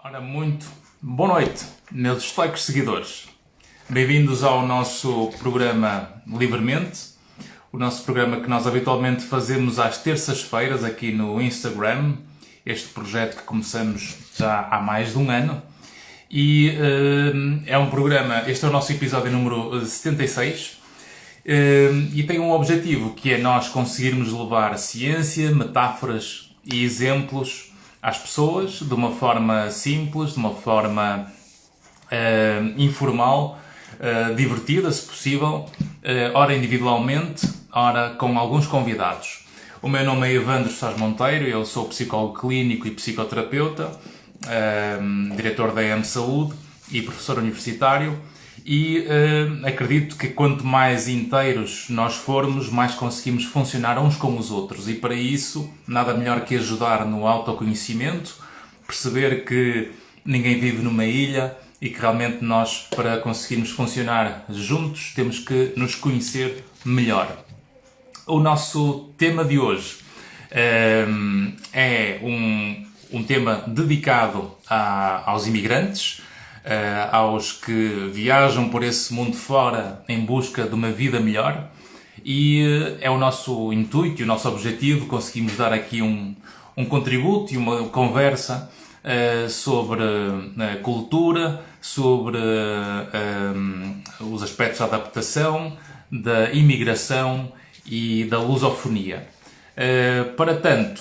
Ora, muito boa noite, meus estoicos seguidores. Bem-vindos ao nosso programa Livremente, o nosso programa que nós habitualmente fazemos às terças-feiras aqui no Instagram, este projeto que começamos já há mais de um ano. E é um programa, este é o nosso episódio número 76, e tem um objetivo que é nós conseguirmos levar ciência, metáforas e exemplos às pessoas de uma forma simples, de uma forma informal, divertida, se possível, ora individualmente, ora com alguns convidados. O meu nome é Evandro Sás Monteiro, eu sou psicólogo clínico e psicoterapeuta, diretor da EM Saúde e professor universitário, e acredito que quanto mais inteiros nós formos, mais conseguimos funcionar uns com os outros, e para isso nada melhor que ajudar no autoconhecimento, perceber que ninguém vive numa ilha e que realmente nós, para conseguirmos funcionar juntos, temos que nos conhecer melhor. O nosso tema de hoje é um tema dedicado aos imigrantes, aos que viajam por esse mundo fora em busca de uma vida melhor, e é o nosso intuito e o nosso objetivo conseguimos dar aqui um contributo e uma conversa sobre cultura, sobre os aspectos da adaptação, da imigração e da lusofonia. Para tanto,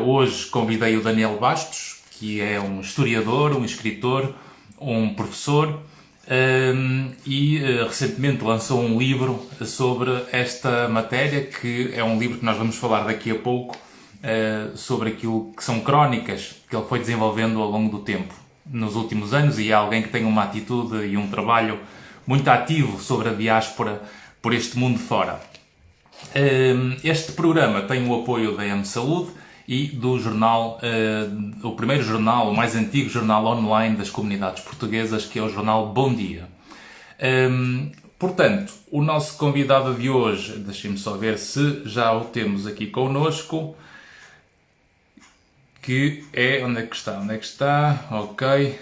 hoje convidei o Daniel Bastos, que é um historiador, um escritor, um professor, e recentemente lançou um livro sobre esta matéria, que é um livro que nós vamos falar daqui a pouco, sobre aquilo que são crónicas que ele foi desenvolvendo ao longo do tempo, nos últimos anos, e é alguém que tem uma atitude e um trabalho muito ativo sobre a diáspora por este mundo fora. Este programa tem o apoio da EM Saúde e do jornal, o primeiro jornal, o mais antigo jornal online das comunidades portuguesas, que é o jornal Bom Dia. Portanto, o nosso convidado de hoje, deixem-me só ver se já o temos aqui connosco, que é, onde é que está, ok,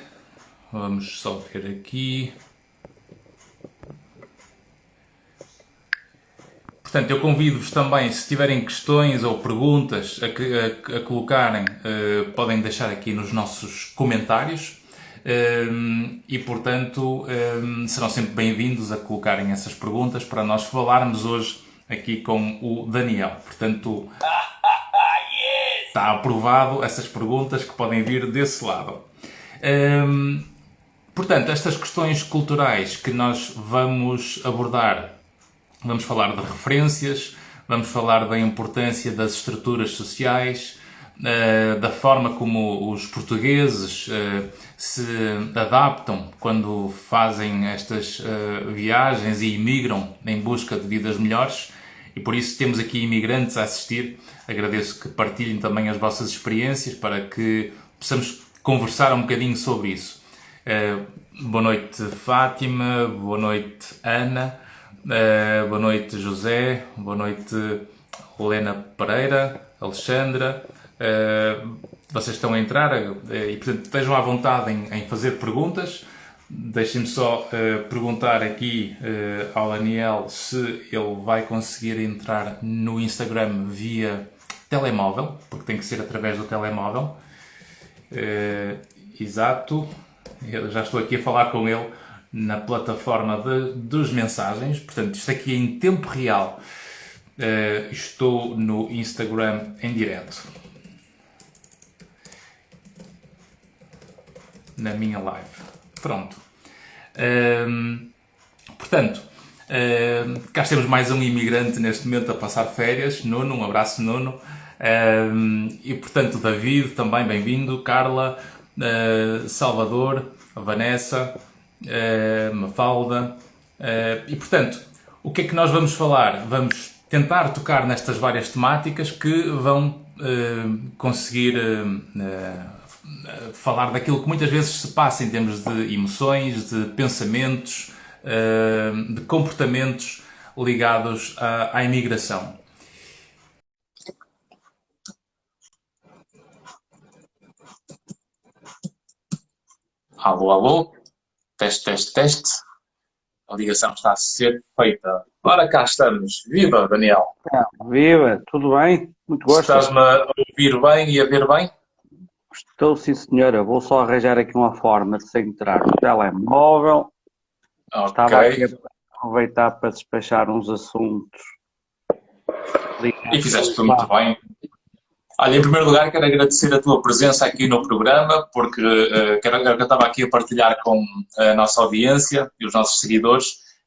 vamos só ver aqui. Portanto, eu convido-vos também, se tiverem questões ou perguntas a colocarem, podem deixar aqui nos nossos comentários, e, portanto, serão sempre bem-vindos a colocarem essas perguntas para nós falarmos hoje aqui com o Daniel. Portanto, está aprovado essas perguntas que podem vir desse lado. Portanto, estas questões culturais que nós vamos abordar, vamos falar de referências, vamos falar da importância das estruturas sociais, da forma como os portugueses se adaptam quando fazem estas viagens e imigram em busca de vidas melhores, e por isso temos aqui imigrantes a assistir. Agradeço que partilhem também as vossas experiências para que possamos conversar um bocadinho sobre isso. Boa noite, Fátima, boa noite, Ana. Boa noite, José. Boa noite, Helena Pereira, Alexandra. Vocês estão a entrar e, portanto, estejam à vontade em fazer perguntas. Deixem-me só perguntar aqui ao Daniel se ele vai conseguir entrar no Instagram via telemóvel, porque tem que ser através do telemóvel. Exato. Eu já estou aqui a falar com ele na plataforma dos mensagens, portanto isto aqui é em tempo real. Estou no Instagram em direto, na minha live. Pronto. Portanto, cá temos mais um imigrante neste momento a passar férias, Nuno, um abraço, Nuno. E portanto, David, também bem-vindo, Carla, Salvador, Vanessa, Mafalda, e portanto, o que é que nós vamos falar? Vamos tentar tocar nestas várias temáticas que vão conseguir falar daquilo que muitas vezes se passa em termos de emoções, de pensamentos, de comportamentos ligados à imigração. Alô, alô, teste, teste, teste. A ligação está a ser feita. Ora, cá estamos. Viva, Daniel. Viva, tudo bem? Muito gosto. Estás-me a ouvir bem e a ver bem? Estou sim, senhora. Vou só arranjar aqui uma forma de se entrar no telemóvel. Ok. Estava aqui a aproveitar para despachar uns assuntos E ligados fizeste muito lá. bem. Olha, em primeiro lugar, quero agradecer a tua presença aqui no programa, porque era o que eu estava aqui a partilhar com a nossa audiência e os nossos seguidores,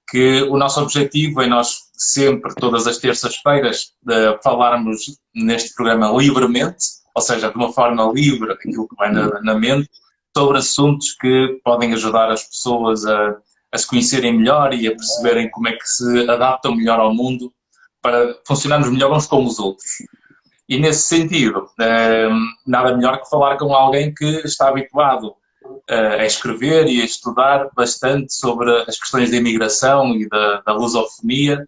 que o nosso objetivo é nós sempre, todas as terças-feiras, de falarmos neste programa livremente, ou seja, de uma forma livre, aquilo que vai na mente, sobre assuntos que podem ajudar as pessoas a se conhecerem melhor e a perceberem como é que se adaptam melhor ao mundo para funcionarmos melhor uns com os outros. E nesse sentido, nada melhor que falar com alguém que está habituado a escrever e a estudar bastante sobre as questões da imigração e da lusofonia,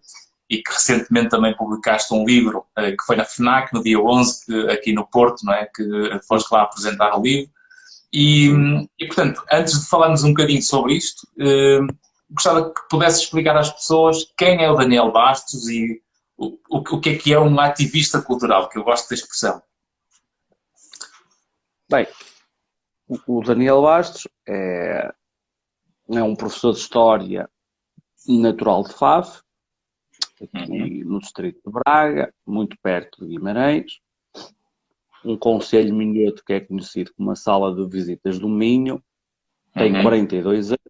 e que recentemente também publicaste um livro que foi na FNAC no dia 11, aqui no Porto, não é? Que foste lá apresentar o livro. E, Sim. portanto, antes de falarmos um bocadinho sobre isto, gostava que pudesse explicar às pessoas quem é o Daniel Bastos e o que é um ativista cultural, que eu gosto da expressão. Bem, o Daniel Bastos é um professor de História natural de Faf, Uhum, aqui no distrito de Braga, muito perto de Guimarães. Um concelho minhoto que é conhecido como a Sala de Visitas do Minho. Tem uhum, 42 anos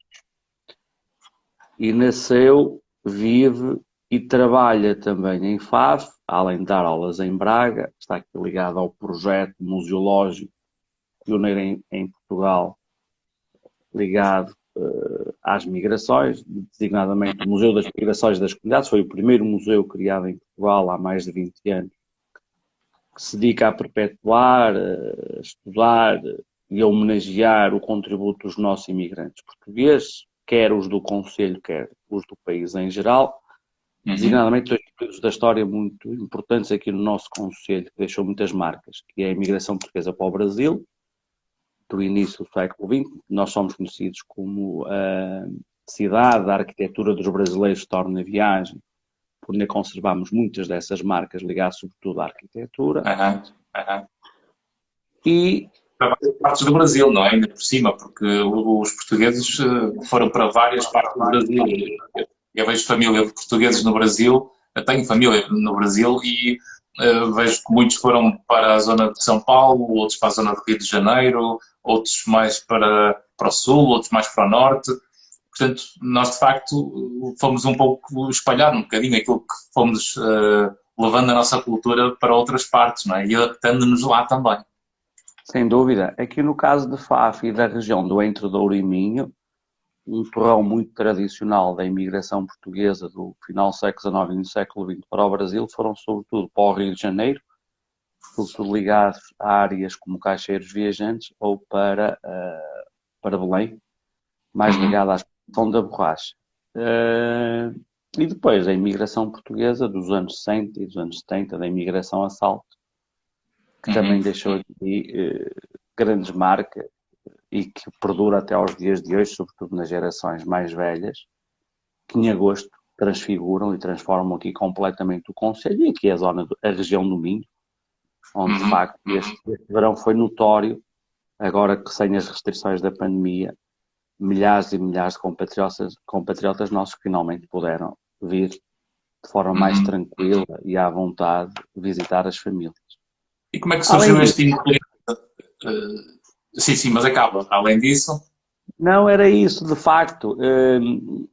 e nasceu, vive e trabalha também em Faf, além de dar aulas em Braga. Está aqui ligado ao projeto museológico pioneiro em Portugal, ligado às migrações, designadamente o Museu das Migrações das Comunidades. Foi o primeiro museu criado em Portugal há mais de 20 anos, que se dedica a perpetuar, a estudar e a homenagear o contributo dos nossos imigrantes portugueses, quer os do Conselho, quer os do país em geral. uhum, Designadamente dois períodos da história muito importantes aqui no nosso Conselho, que deixou muitas marcas, que é a imigração portuguesa para o Brasil, do início do século XX. Nós somos conhecidos como a cidade da arquitetura dos brasileiros que torna a viagem, por onde conservamos muitas dessas marcas ligadas sobretudo à arquitetura. uhum, uhum. E, Para várias partes do Brasil, não é? Ainda por cima, porque os portugueses foram para várias partes do Brasil. Eu vejo família de portugueses no Brasil, eu tenho família no Brasil e vejo que muitos foram para a zona de São Paulo, outros para a zona do Rio de Janeiro, outros mais para o sul, outros mais para o norte. Portanto, nós de facto fomos um pouco espalhar um bocadinho aquilo que fomos levando a nossa cultura para outras partes, não é? E adaptando-nos lá também. sem dúvida, aqui no caso de Faf e da região do Entre Douro e Minho, um torrão muito tradicional da imigração portuguesa do final do século XIX e início do século XX para o Brasil, foram sobretudo para o Rio de Janeiro, sobretudo ligados a áreas como caixeiros viajantes, ou para Belém, mais Uhum, ligado à exportação da borracha. E depois a imigração portuguesa dos anos 60 e dos anos 70, da imigração a salto, que também uhum. deixou aqui grandes marcas e que perdura até aos dias de hoje, sobretudo nas gerações mais velhas, que em agosto transfiguram e transformam aqui completamente o concelho e aqui a região do Minho, onde de Uhum, facto este verão foi notório, agora que sem as restrições da pandemia, milhares e milhares de compatriotas nossos que finalmente puderam vir de forma mais uhum. tranquila e à vontade visitar as famílias. E como é que Além surgiu disso, este interesse? Sim, sim, mas acaba. Além disso, não era isso, de facto,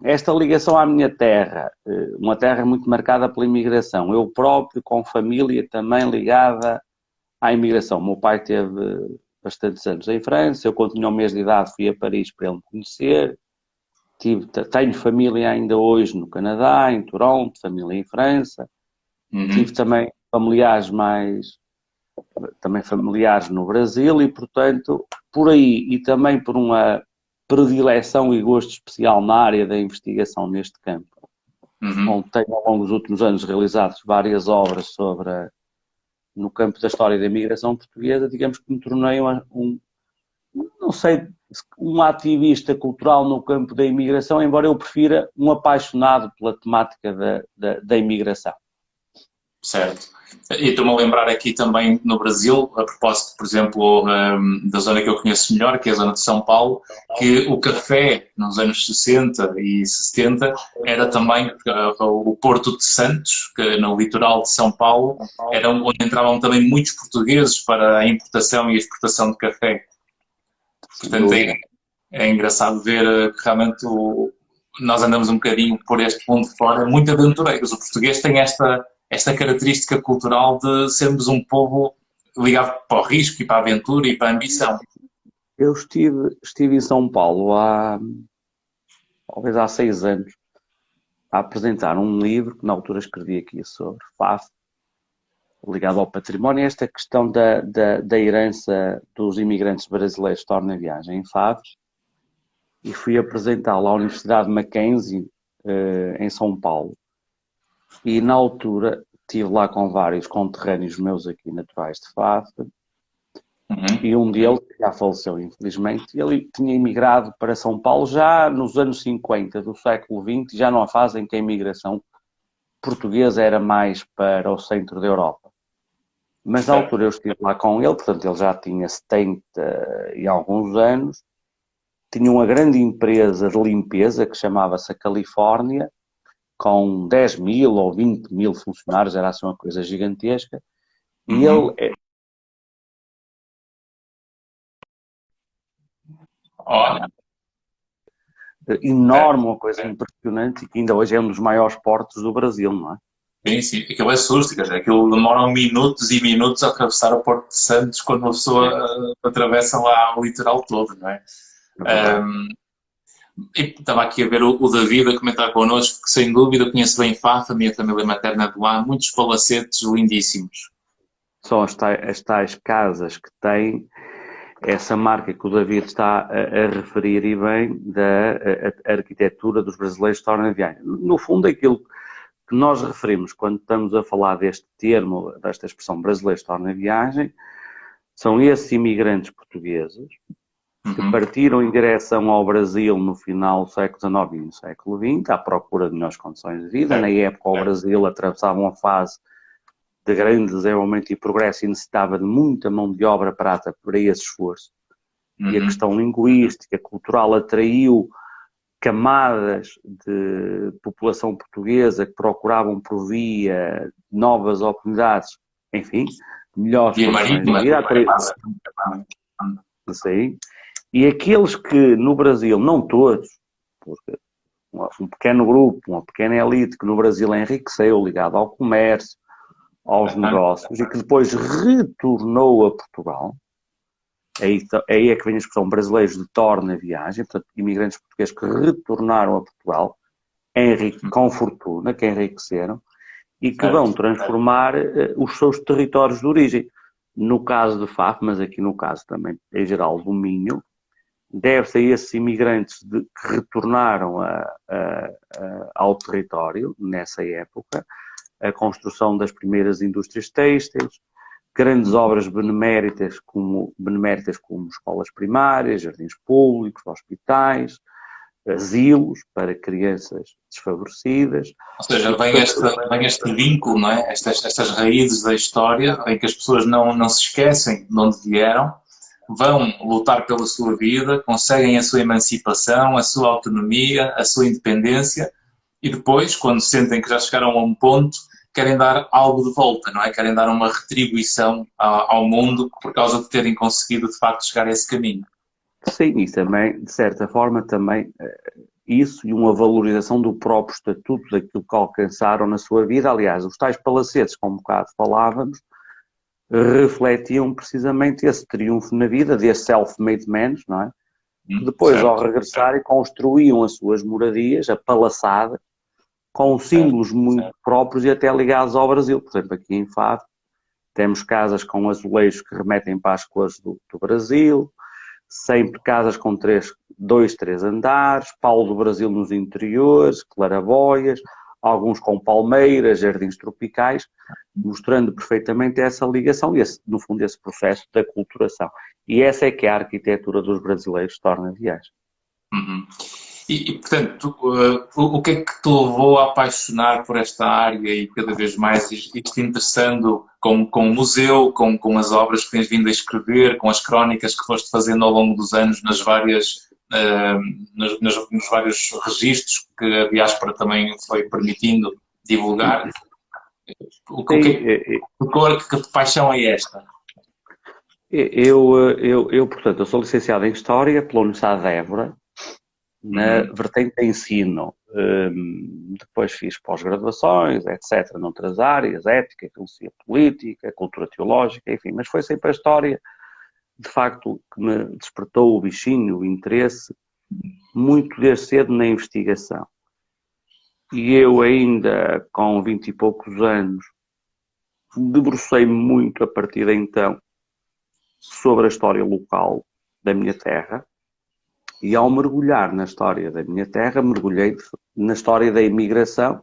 esta ligação à minha terra, uma terra muito marcada pela imigração, eu próprio com família também ligada à imigração. O meu pai teve bastantes anos em França, eu quando tinha um mês de idade fui a Paris para ele me conhecer. Tenho família ainda hoje no Canadá, em Toronto, família em França. Tive uhum, também também familiares no Brasil e, portanto, por aí e também por uma predileção e gosto especial na área da investigação neste campo, uhum, onde tenho ao longo dos últimos anos realizado várias obras no campo da história da imigração portuguesa, digamos que me tornei não sei um ativista cultural no campo da imigração, embora eu prefira um apaixonado pela temática da imigração. Certo. E estou-me a lembrar aqui também no Brasil, a propósito, por exemplo, da zona que eu conheço melhor, que é a zona de São Paulo, que o café nos anos 60 e 70 era também o Porto de Santos, que no litoral de São Paulo, era onde entravam também muitos portugueses para a importação e a exportação de café. Portanto, é engraçado ver que realmente nós andamos um bocadinho por este mundo de fora, muito aventureiros. O português tem esta característica cultural de sermos um povo ligado para o risco e para a aventura e para a ambição. Eu estive em São Paulo talvez há 6 anos, a apresentar um livro que na altura escrevi aqui sobre FAF, ligado ao património, esta questão da herança dos imigrantes brasileiros torna a viagem em Favos, e fui apresentá-lo à Universidade Mackenzie, em São Paulo. E na altura estive lá com vários conterrâneos meus aqui naturais de Faf, e um deles, que já faleceu infelizmente, ele tinha emigrado para São Paulo já nos anos 50 do século XX, já numa fase em que a imigração portuguesa era mais para o centro da Europa. Mas na altura eu estive lá com ele, portanto ele já tinha 70 e alguns anos, tinha uma grande empresa de limpeza que chamava-se a Califórnia, com 10 mil ou 20 mil funcionários, era assim uma coisa gigantesca, e ele... Olha, enorme, uma coisa impressionante, e que ainda hoje é um dos maiores portos do Brasil, não é? sim, sim. Aquilo é susto, quer dizer, aquilo demora minutos e minutos a atravessar o Porto de Santos quando uma pessoa atravessa lá o litoral todo, não é? E estava aqui a ver o David a comentar connosco, que sem dúvida conhece bem Faf, a minha família materna de lá, muitos palacetes lindíssimos. São as tais casas que têm essa marca que o David está a referir, e bem, da arquitetura dos brasileiros torna a viagem. No fundo, aquilo que nós referimos quando estamos a falar deste termo, desta expressão brasileiros torna a viagem, são esses imigrantes portugueses que partiram em direção ao Brasil no final do século XIX e no século XX, à procura de melhores condições de vida. Na época, o Brasil atravessava uma fase de grande desenvolvimento e progresso e necessitava de muita mão de obra barata para esse esforço. E a questão linguística, cultural, atraiu camadas de população portuguesa que procuravam por via novas oportunidades, enfim, melhores condições de vida. Sim. E aqueles que no Brasil, não todos, porque um pequeno grupo, uma pequena elite que no Brasil enriqueceu, ligado ao comércio, aos negócios, e que depois retornou a Portugal, aí é que vem a expressão brasileiros de torna a viagem, portanto, imigrantes portugueses que retornaram a Portugal com fortuna, que enriqueceram, e que vão transformar os seus territórios de origem. No caso de Faf, mas aqui no caso também, em geral, do Minho, deve-se a esses imigrantes que retornaram ao território, nessa época, a construção das primeiras indústrias têxteis, grandes obras beneméritas como escolas primárias, jardins públicos, hospitais, asilos para crianças desfavorecidas. Ou seja, vem este vínculo, não é? Estas raízes da história, em que as pessoas não se esquecem de onde vieram, vão lutar pela sua vida, conseguem a sua emancipação, a sua autonomia, a sua independência, e depois, quando sentem que já chegaram a um ponto, querem dar algo de volta, não é? Querem dar uma retribuição ao mundo por causa de terem conseguido, de facto, chegar a esse caminho. Sim, e também, de certa forma, também isso e uma valorização do próprio estatuto daquilo que alcançaram na sua vida. Aliás, os tais palacetes, como um bocado falávamos, refletiam precisamente esse triunfo na vida desses self-made men, não é? Depois, ao regressarem, construíam as suas moradias, a palaçada, com símbolos muito próprios e até ligados ao Brasil. Por exemplo, aqui em Fado, temos casas com azulejos que remetem para as cores do Brasil, sempre casas com 2, 3 andares, Paulo do Brasil nos interiores, claraboias, alguns com palmeiras, jardins tropicais, mostrando perfeitamente essa ligação e, no fundo, esse processo de aculturação. E essa é que a arquitetura dos brasileiros torna viagem. Uhum. Portanto, o que é que te levou a apaixonar por esta área e cada vez mais ir-te interessando com o museu, com as obras que tens vindo a escrever, com as crónicas que foste fazendo ao longo dos anos nas várias, nos vários registros que a diáspora também foi permitindo divulgar? Que paixão é esta? Portanto, eu sou licenciado em História pela Universidade de Évora, na vertente de ensino. Depois fiz pós-graduações, etc., noutras áreas, ética, filosofia política, cultura teológica, enfim, mas foi sempre a História, de facto, que me despertou o bichinho, o interesse, muito desde cedo na investigação. E eu ainda, com 20 e poucos anos, debrucei-me muito a partir de então sobre a história local da minha terra. E ao mergulhar na história da minha terra, mergulhei na história da imigração,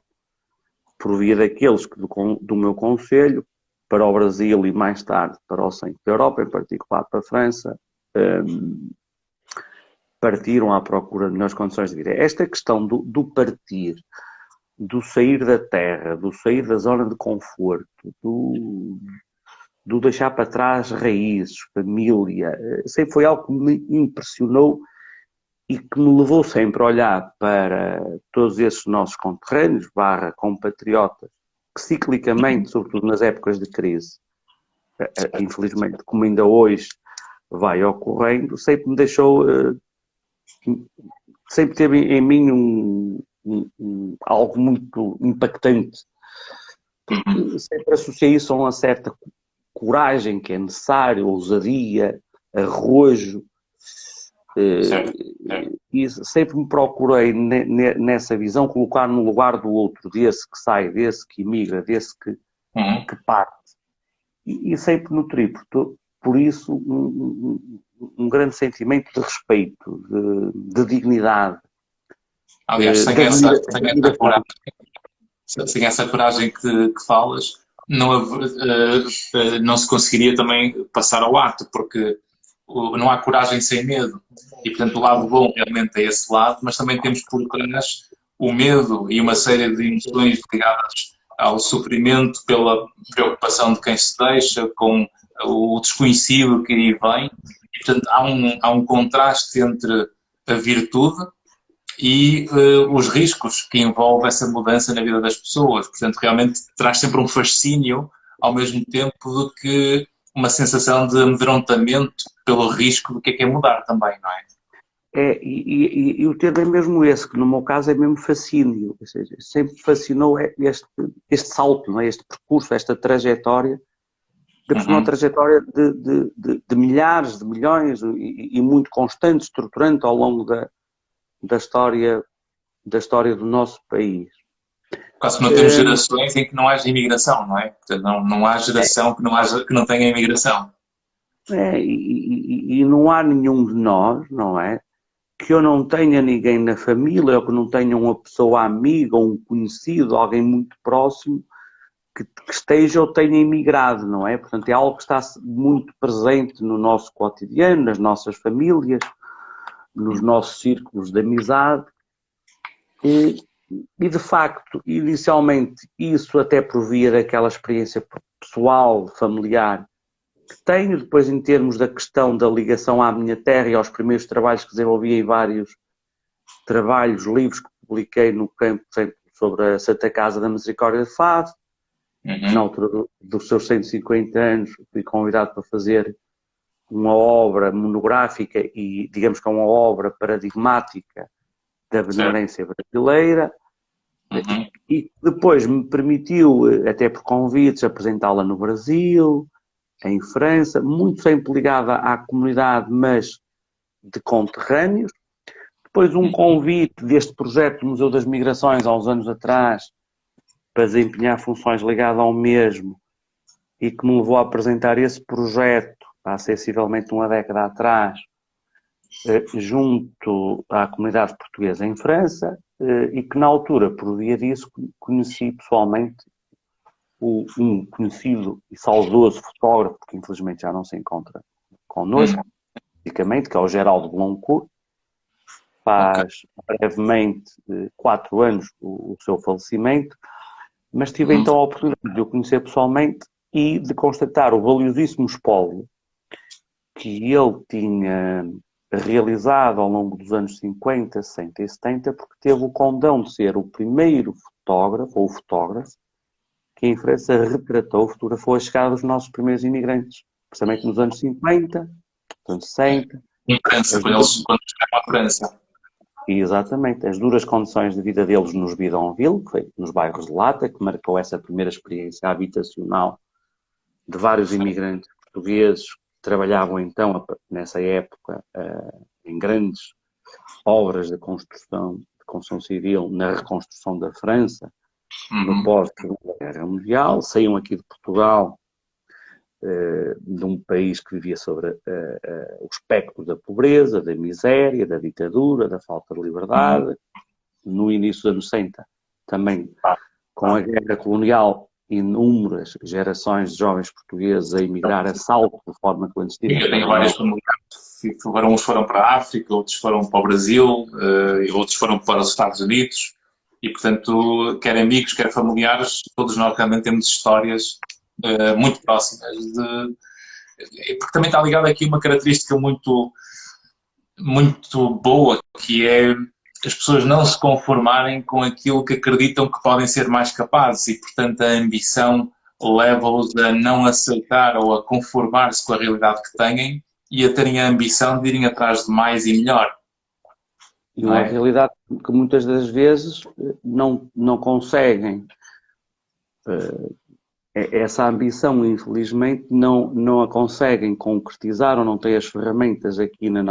por via daqueles que do meu concelho, para o Brasil e mais tarde para o centro da Europa, em particular para a França, partiram à procura de melhores condições de vida. Esta questão do partir, do sair da terra, do sair da zona de conforto, do deixar para trás raízes, família, sempre foi algo que me impressionou e que me levou sempre a olhar para todos esses nossos conterrâneos, compatriotas, que ciclicamente, sobretudo nas épocas de crise, infelizmente, como ainda hoje vai ocorrendo, sempre me deixou, sempre teve em mim algo muito impactante. Sempre associei isso a uma certa coragem que é necessária, ousadia, arrojo. E sempre me procurei nessa visão colocar no lugar do outro, desse que sai, desse que imigra, desse que parte, e sempre nutri por isso um grande sentimento de respeito, de dignidade. Aliás, sem essa coragem que falas, não se conseguiria também passar ao ato, porque não há coragem sem medo. E, portanto, o lado bom realmente é esse lado, mas também temos por trás o medo e uma série de emoções ligadas ao sofrimento, pela preocupação de quem se deixa, com o desconhecido que aí vem. E, portanto, há um contraste entre a virtude e os riscos que envolve essa mudança na vida das pessoas. Portanto, realmente traz sempre um fascínio, ao mesmo tempo do que uma sensação de amedrontamento pelo risco do que é mudar também, não é? E o termo é mesmo esse, que no meu caso é mesmo fascínio, ou seja, sempre fascinou este salto, não é? Este percurso, esta trajetória, uma trajetória de milhares, de milhões e muito constante, estruturante ao longo da história do nosso país. Quase que não temos gerações em que não haja imigração, não é? Portanto, não há geração que não tenha imigração. E não há nenhum de nós, não é? Que eu não tenha ninguém na família, ou que não tenha uma pessoa amiga, ou um conhecido, alguém muito próximo, que esteja ou tenha imigrado, não é? Portanto, é algo que está muito presente no nosso cotidiano, nas nossas famílias, nos nossos círculos de amizade. E de facto, inicialmente, isso até provia daquela experiência pessoal, familiar, que tenho. Depois, em termos da questão da ligação à minha terra e aos primeiros trabalhos que desenvolvi em vários trabalhos, livros que publiquei no campo, sobre a Santa Casa da Misericórdia de Fado, na altura dos seus 150 anos, fui convidado para fazer uma obra monográfica e, digamos que é uma obra paradigmática da benemerência brasileira, e depois me permitiu, até por convites, apresentá-la no Brasil, em França, muito sempre ligada à comunidade, mas de conterrâneos. Depois um convite deste projeto do Museu das Migrações, há uns anos atrás, para desempenhar funções ligadas ao mesmo, e que me levou a apresentar esse projeto há sensivelmente uma década atrás, junto à comunidade portuguesa em França, e que na altura, por via disso, conheci pessoalmente um conhecido e saudoso fotógrafo, que infelizmente já não se encontra connosco, fisicamente, que é o Geraldo Bloncourt. Faz brevemente 4 anos o seu falecimento, mas tive então a oportunidade de o conhecer pessoalmente e de constatar o valiosíssimo espólio que ele tinha realizado ao longo dos anos 50, 60 e 70, porque teve o condão de ser o primeiro fotógrafo, ou fotógrafo, que em França retratou, fotografou a chegada dos nossos primeiros imigrantes, precisamente nos anos 50, nos anos 60. Em França, quando chegaram à França. E exatamente, as duras condições de vida deles nos bidonville, que foi nos bairros de Lata, que marcou essa primeira experiência habitacional de vários imigrantes portugueses que trabalhavam então, nessa época, em grandes obras de construção civil, na reconstrução da França, no pós-Segunda Guerra Mundial, saíam aqui de Portugal, de um país que vivia sobre o espectro da pobreza, da miséria, da ditadura, da falta de liberdade. No início dos anos 60, também com a guerra colonial, inúmeras gerações de jovens portugueses a emigrar a salto de forma clandestina. Eu tenho vários familiares, uns foram para a África, outros foram para o Brasil, outros foram para os Estados Unidos, e portanto, quer amigos, quer familiares, todos nós realmente temos histórias muito próximas, porque também está ligado aqui uma característica muito, muito boa, que é as pessoas não se conformarem com aquilo que acreditam que podem ser mais capazes, e portanto a ambição leva-os a não aceitar ou a conformar-se com a realidade que têm e a terem a ambição de irem atrás de mais e melhor. E uma realidade que muitas das vezes não conseguem. Essa ambição, infelizmente, não a conseguem concretizar ou não têm as ferramentas aqui no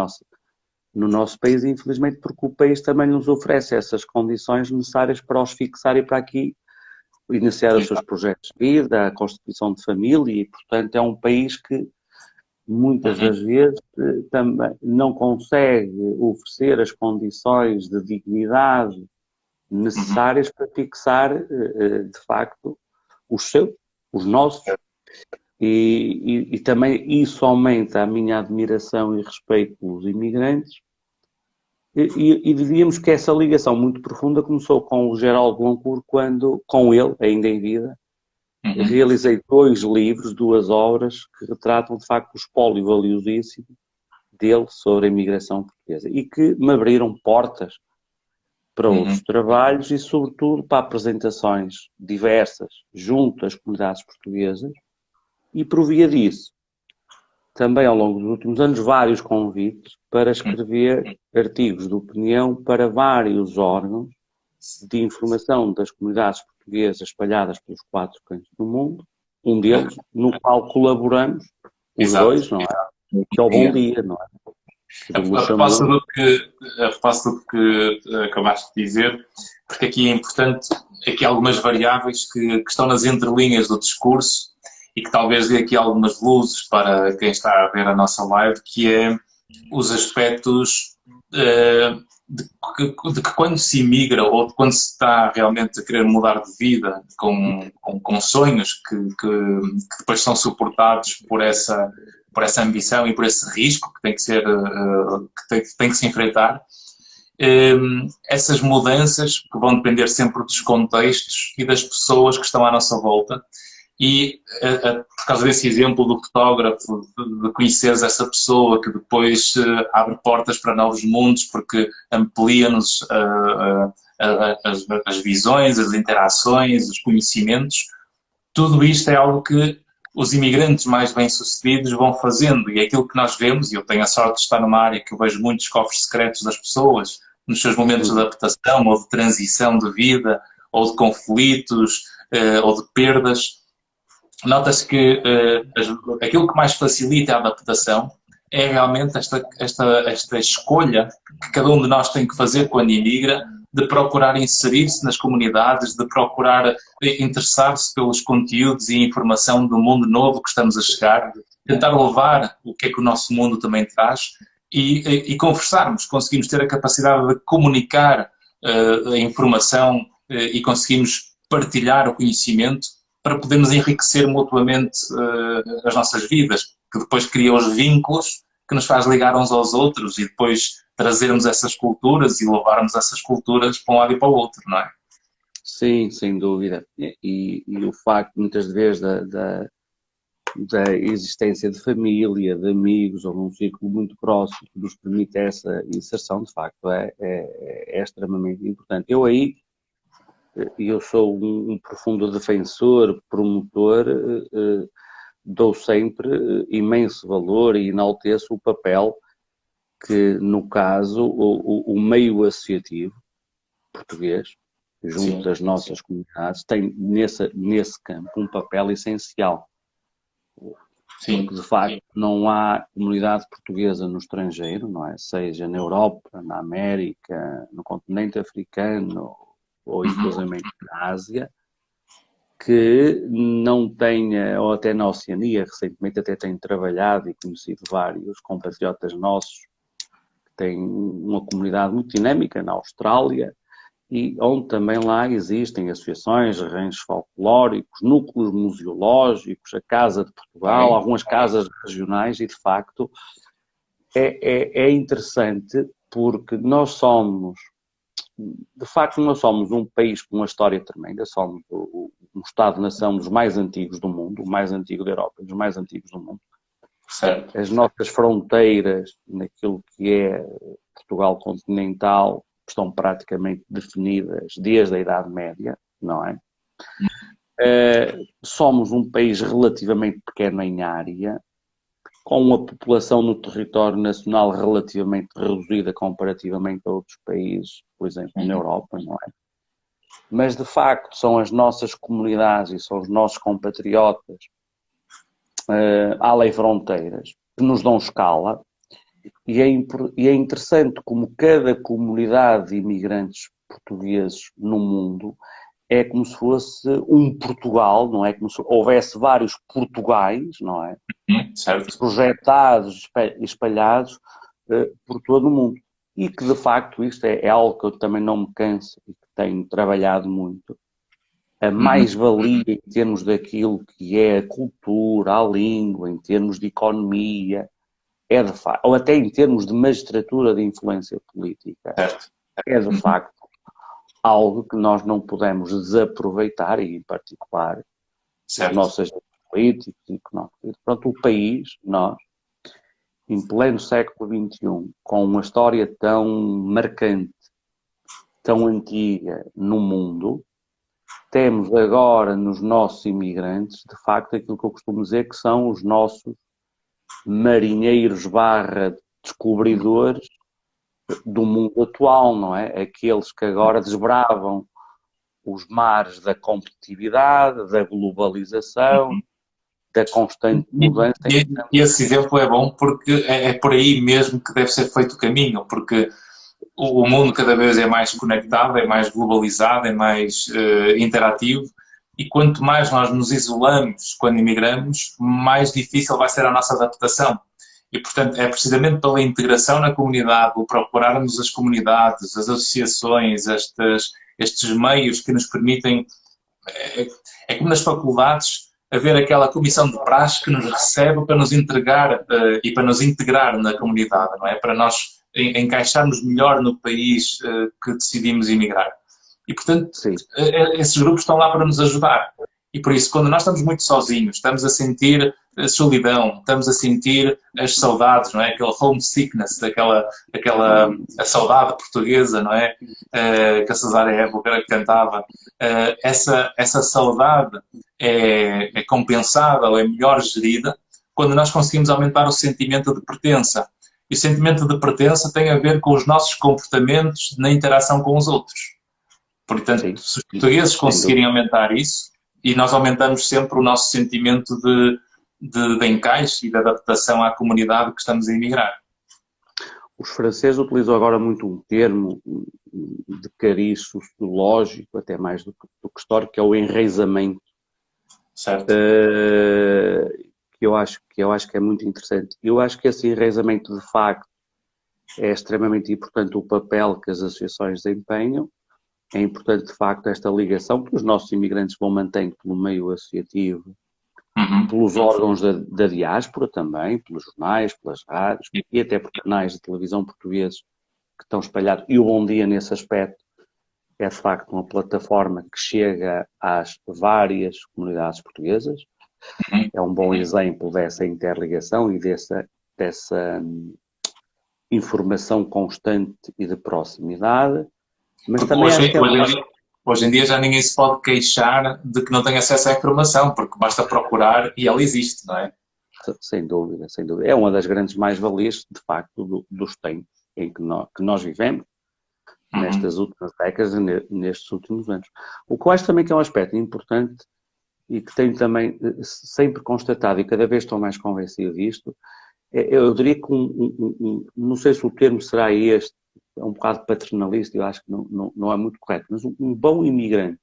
nosso país, infelizmente, porque o país também nos oferece essas condições necessárias para os fixar e para aqui iniciar os seus projetos de vida, a constituição de família, e, portanto, é um país que muitas das vezes também não consegue oferecer as condições de dignidade necessárias para fixar, de facto, os nossos, e também isso aumenta a minha admiração e respeito pelos imigrantes, e diríamos que essa ligação muito profunda começou com o Geraldo Bloncourt, quando, com ele, ainda em vida, realizei 2 livros, 2 obras, que retratam de facto o espólio valiosíssimo dele sobre a imigração portuguesa, e que me abriram portas para outros trabalhos e, sobretudo, para apresentações diversas junto às comunidades portuguesas, e por via disso, também ao longo dos últimos anos, vários convites para escrever artigos de opinião para vários órgãos de informação das comunidades portuguesas espalhadas pelos 4 cantos do mundo, um deles, no qual colaboramos, os dois, não é? Que é o Bom Dia, não é? A propósito do que acabaste de dizer, porque aqui é importante, aqui há algumas variáveis que estão nas entrelinhas do discurso e que talvez dê aqui algumas luzes para quem está a ver a nossa live, que é os aspectos de que quando se imigra ou de quando se está realmente a querer mudar de vida com sonhos que depois são suportados por essa ambição e por esse risco que tem que ser, que tem que se enfrentar, essas mudanças que vão depender sempre dos contextos e das pessoas que estão à nossa volta. E por causa desse exemplo do fotógrafo, de conheceres essa pessoa que depois abre portas para novos mundos porque amplia-nos as visões, as interações, os conhecimentos, tudo isto é algo que os imigrantes mais bem-sucedidos vão fazendo, e é aquilo que nós vemos, e eu tenho a sorte de estar numa área que eu vejo muitos cofres secretos das pessoas nos seus momentos de adaptação ou de transição de vida, ou de conflitos, ou de perdas. Nota-se que aquilo que mais facilita a adaptação é realmente esta escolha que cada um de nós tem que fazer quando imigra, de procurar inserir-se nas comunidades, de procurar interessar-se pelos conteúdos e informação do mundo novo que estamos a chegar, tentar levar o que é que o nosso mundo também traz, e conversarmos, conseguimos ter a capacidade de comunicar a informação e conseguimos partilhar o conhecimento para podermos enriquecer mutuamente as nossas vidas, que depois cria os vínculos que nos faz ligar uns aos outros e depois trazermos essas culturas e levarmos essas culturas para um lado e para o outro, não é? Sim, sem dúvida. E o facto, muitas vezes, da existência de família, de amigos ou num círculo muito próximo que nos permite essa inserção, de facto, é extremamente importante. Eu sou um profundo defensor, promotor, dou sempre imenso valor e enalteço o papel que, no caso, o meio associativo português, junto Sim, das nossas comunidades, tem nesse campo um papel essencial. sim, Porque, de facto, não há comunidade portuguesa no estrangeiro, não é? Seja na Europa, na América, no continente africano ou, inclusivamente, na Ásia, que não tenha, ou até na Oceania, recentemente até tenho trabalhado e conhecido vários compatriotas nossos que têm uma comunidade muito dinâmica na Austrália, e onde também lá existem associações, ranchos folclóricos, núcleos museológicos, a Casa de Portugal, bem, algumas casas regionais, e de facto é interessante porque nós somos um país com uma história tremenda, somos um Estado-nação dos mais antigos do mundo, o mais antigo da Europa, dos mais antigos do mundo. certo. As nossas fronteiras, naquilo que é Portugal continental, estão praticamente definidas desde a Idade Média, não é? Somos um país relativamente pequeno em área, com uma população no território nacional relativamente reduzida comparativamente a outros países, por exemplo, na Europa, não é? Mas, de facto, são as nossas comunidades e são os nossos compatriotas, além fronteiras, que nos dão escala. E é interessante como cada comunidade de imigrantes portugueses no mundo é como se fosse um Portugal, não é? Como se houvesse vários Portugais, não é? Certo. Projetados, espalhados por todo o mundo. E que, de facto, isto é algo que eu também não me canso e que tenho trabalhado muito. A mais-valia em termos daquilo que é a cultura, a língua, em termos de economia, é de facto, ou até em termos de magistratura de influência política, Certo. é de facto algo que nós não podemos desaproveitar, e em particular os Certo. nossos agentes políticos e económicos. Pronto, o país, nós, em pleno século XXI, com uma história tão marcante, tão antiga no mundo, temos agora nos nossos imigrantes, de facto, aquilo que eu costumo dizer que são os nossos marinheiros barra descobridores do mundo atual, não é? Aqueles que agora desbravam os mares da competitividade, da globalização, da constante mudança. E esse exemplo é bom porque é por aí mesmo que deve ser feito o caminho, porque o mundo cada vez é mais conectado, é mais globalizado, é mais interativo, e quanto mais nós nos isolamos quando imigramos, mais difícil vai ser a nossa adaptação. E, portanto, é precisamente pela integração na comunidade, o procurarmos as comunidades, as associações, estes meios que nos permitem. É, é como nas faculdades haver aquela comissão de praxe que nos recebe para nos entregar e para nos integrar na comunidade, não é? Para nós encaixarmos melhor no país que decidimos emigrar. E, portanto, Sim, esses grupos estão lá para nos ajudar. E por isso, quando nós estamos muito sozinhos, estamos a sentir a solidão, estamos a sentir as saudades, não é? Aquele homesickness, a saudade portuguesa, não é? Que a Cesária Évora cantava. Essa saudade é compensável, é melhor gerida quando nós conseguimos aumentar o sentimento de pertença. E o sentimento de pertença tem a ver com os nossos comportamentos na interação com os outros. Portanto, sim, se os portugueses conseguirem aumentar isso, e nós aumentamos sempre o nosso sentimento de encaixe e de adaptação à comunidade que estamos a emigrar. Os franceses utilizam agora muito um termo de cariz sociológico, até mais do que histórico, que é o enraizamento, Certo? que eu acho que é muito interessante. Eu acho que esse enraizamento, de facto, é extremamente importante o papel que as associações desempenham. É importante, de facto, esta ligação que os nossos imigrantes vão mantendo pelo meio associativo, Uhum. pelos órgãos da diáspora também, pelos jornais, pelas rádios e até por canais de televisão portugueses que estão espalhados. E o Bom Dia, nesse aspecto, é de facto uma plataforma que chega às várias comunidades portuguesas. Uhum. É um bom exemplo dessa interligação e dessa informação constante e de proximidade, mas Porque também acho que é hoje em dia já ninguém se pode queixar de que não tem acesso à informação, porque basta procurar e ela existe, não é? sem dúvida, sem dúvida. É uma das grandes mais-valias, de facto, dos tempos em que nós vivemos, Uhum. nestas últimas décadas, nestes últimos anos. O que eu acho também que é um aspecto importante e que tenho também sempre constatado e cada vez estou mais convencido disto, eu diria que não sei se o termo será este, é um bocado paternalista, eu acho que não é muito correto, mas um bom imigrante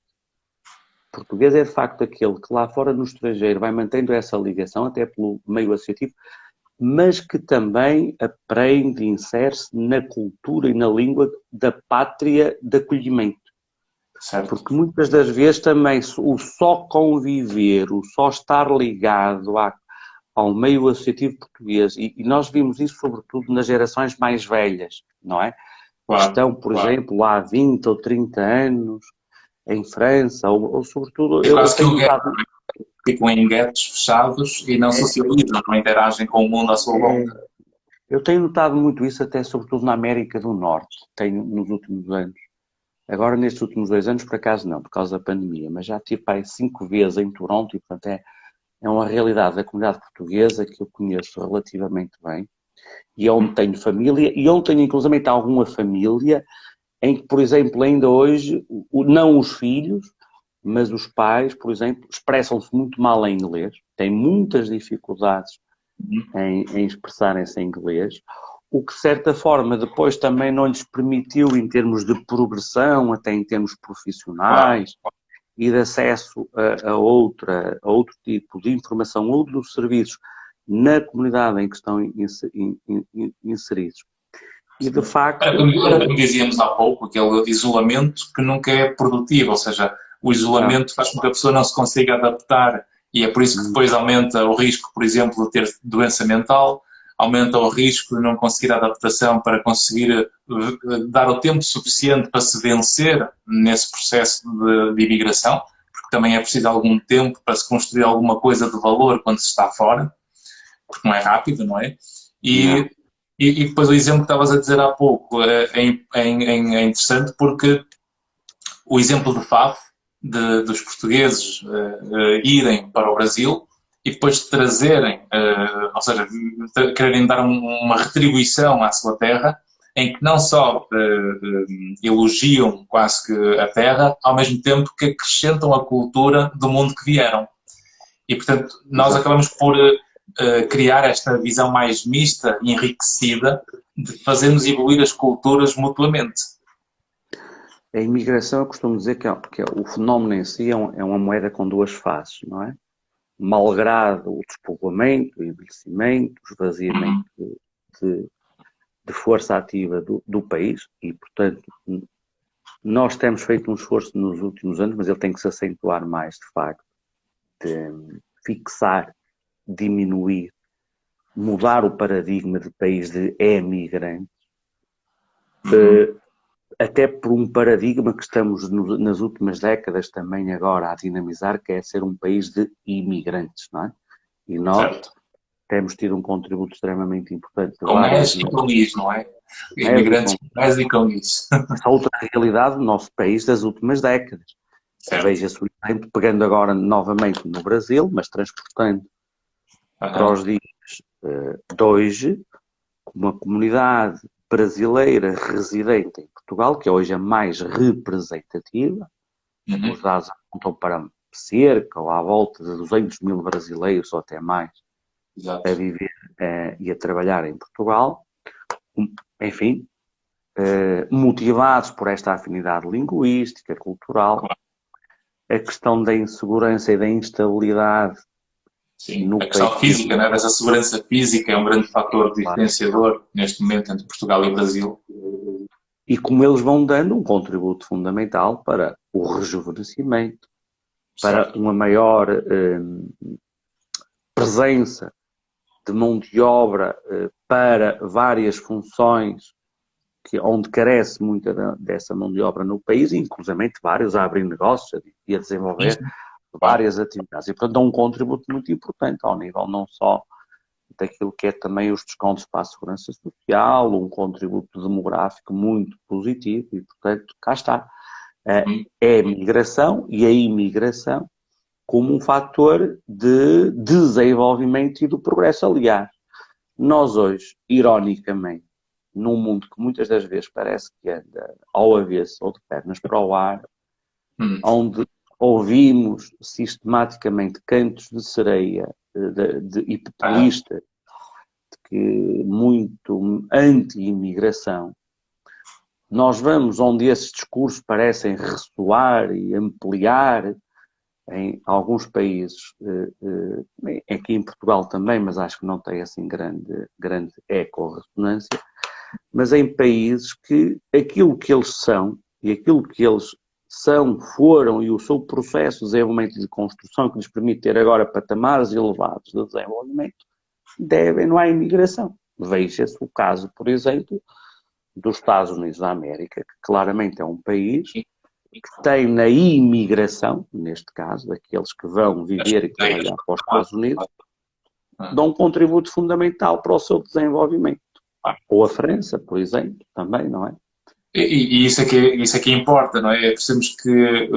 português é de facto aquele que lá fora no estrangeiro vai mantendo essa ligação, até pelo meio associativo, mas que também aprende e insere-se na cultura e na língua da pátria de acolhimento. Certo. Porque muitas das vezes também o só conviver, o só estar ligado ao meio associativo português, e nós vimos isso sobretudo nas gerações mais velhas, não é? Que Claro, estão, por exemplo, lá há 20 ou 30 anos, em França, ou sobretudo, é eu quase que tenho o gueto, notado, ficam em guetos fechados e não é, socializam, não interagem com o mundo à sua é, volta. eu tenho notado muito isso até sobretudo na América do Norte, tenho nos últimos anos. Agora, nestes últimos 2 anos, por acaso não, por causa da pandemia, mas já tive aí 5 vezes em Toronto e, portanto, é uma realidade da comunidade portuguesa que eu conheço relativamente bem e onde tenho família e onde tenho, inclusive, alguma família em que, por exemplo, ainda hoje, não os filhos, mas os pais, por exemplo, expressam-se muito mal em inglês, têm muitas dificuldades em expressarem-se em inglês, o que de certa forma depois também não lhes permitiu, em termos de progressão, até em termos Claro. profissionais e de acesso a outro tipo de informação ou de serviços na comunidade em que estão inseridos. E de Sim. facto, Como dizíamos há pouco, aquele isolamento que nunca é produtivo, ou seja, o não, isolamento faz com que a pessoa não se consiga adaptar e é por isso que depois aumenta o risco, por exemplo, de ter doença mental, aumenta o risco de não conseguir adaptação para conseguir dar o tempo suficiente para se vencer nesse processo de imigração, porque também é preciso algum tempo para se construir alguma coisa de valor quando se está fora, porque não é rápido, não é? não. E, e depois o exemplo que estavas a dizer há pouco é interessante porque o exemplo de Faf, dos portugueses irem para o Brasil e depois trazerem, ou seja, quererem dar uma retribuição à sua terra, em que não só elogiam quase que a terra, ao mesmo tempo que acrescentam a cultura do mundo que vieram. E, portanto, nós Exato. acabamos por criar esta visão mais mista e enriquecida de fazermos evoluir as culturas mutuamente. A imigração, eu costumo dizer que o fenómeno em si é uma moeda com duas faces, não é? Malgrado o despovoamento, o envelhecimento, o esvaziamento de, de força ativa do país, e, portanto, nós temos feito um esforço nos últimos anos, mas ele tem que se acentuar mais, de facto, de fixar, diminuir, mudar o paradigma de país de emigrante, até por um paradigma que estamos nas últimas décadas também agora a dinamizar, que é ser um país de imigrantes, não é? E nós Certo? temos tido um contributo extremamente importante de Com várias S e com Is, não é? e Imigrantes com com S e com Is. essa outra realidade do nosso país das últimas décadas. Certo. Veja-se o exemplo, pegando agora novamente no Brasil, mas transportando para os dias de hoje, uma comunidade brasileira residente em Portugal, que é hoje a mais representativa. Os Uhum. dados apontam para cerca ou à volta de 200 mil brasileiros ou até mais a Exato. viver e a trabalhar em Portugal. Enfim, motivados por esta afinidade linguística, cultural, Claro. a questão da insegurança e da instabilidade Sim, no a questão país. física, né? Dessa segurança física é um grande fator diferenciador neste momento entre Portugal e Brasil. E como eles vão dando um contributo fundamental para o rejuvenescimento, para Certo. uma maior presença de mão de obra para várias funções onde carece muita dessa mão de obra no país, inclusive vários a abrir negócios e a Sim, desenvolver sim, claro. várias atividades. E, portanto, dão um contributo muito importante ao nível não só daquilo que é também os descontos para a segurança social, um contributo demográfico muito positivo e, portanto, cá está. Uhum. É a migração e a imigração como um fator de desenvolvimento e do progresso. Aliás, nós hoje, ironicamente, num mundo que muitas das vezes parece que anda ao avesso ou de pernas para o ar, Uhum. onde ouvimos sistematicamente cantos de sereia e populistas que muito anti-imigração, nós vamos onde esses discursos parecem ressoar e ampliar em alguns países, aqui em Portugal também, mas acho que não tem assim grande eco ou ressonância, mas em países que aquilo que eles são e aquilo que eles são, foram e o seu processo de desenvolvimento e de construção que lhes permite ter agora patamares elevados de desenvolvimento, devem à imigração. Veja-se o caso, por exemplo, dos Estados Unidos da América, que claramente é um país que tem na imigração, neste caso, daqueles que vão viver e trabalhar para os Estados Unidos, dão um contributo fundamental para o seu desenvolvimento. Ou a França, por exemplo, também, não é? E isso é que importa, não é? Percebemos que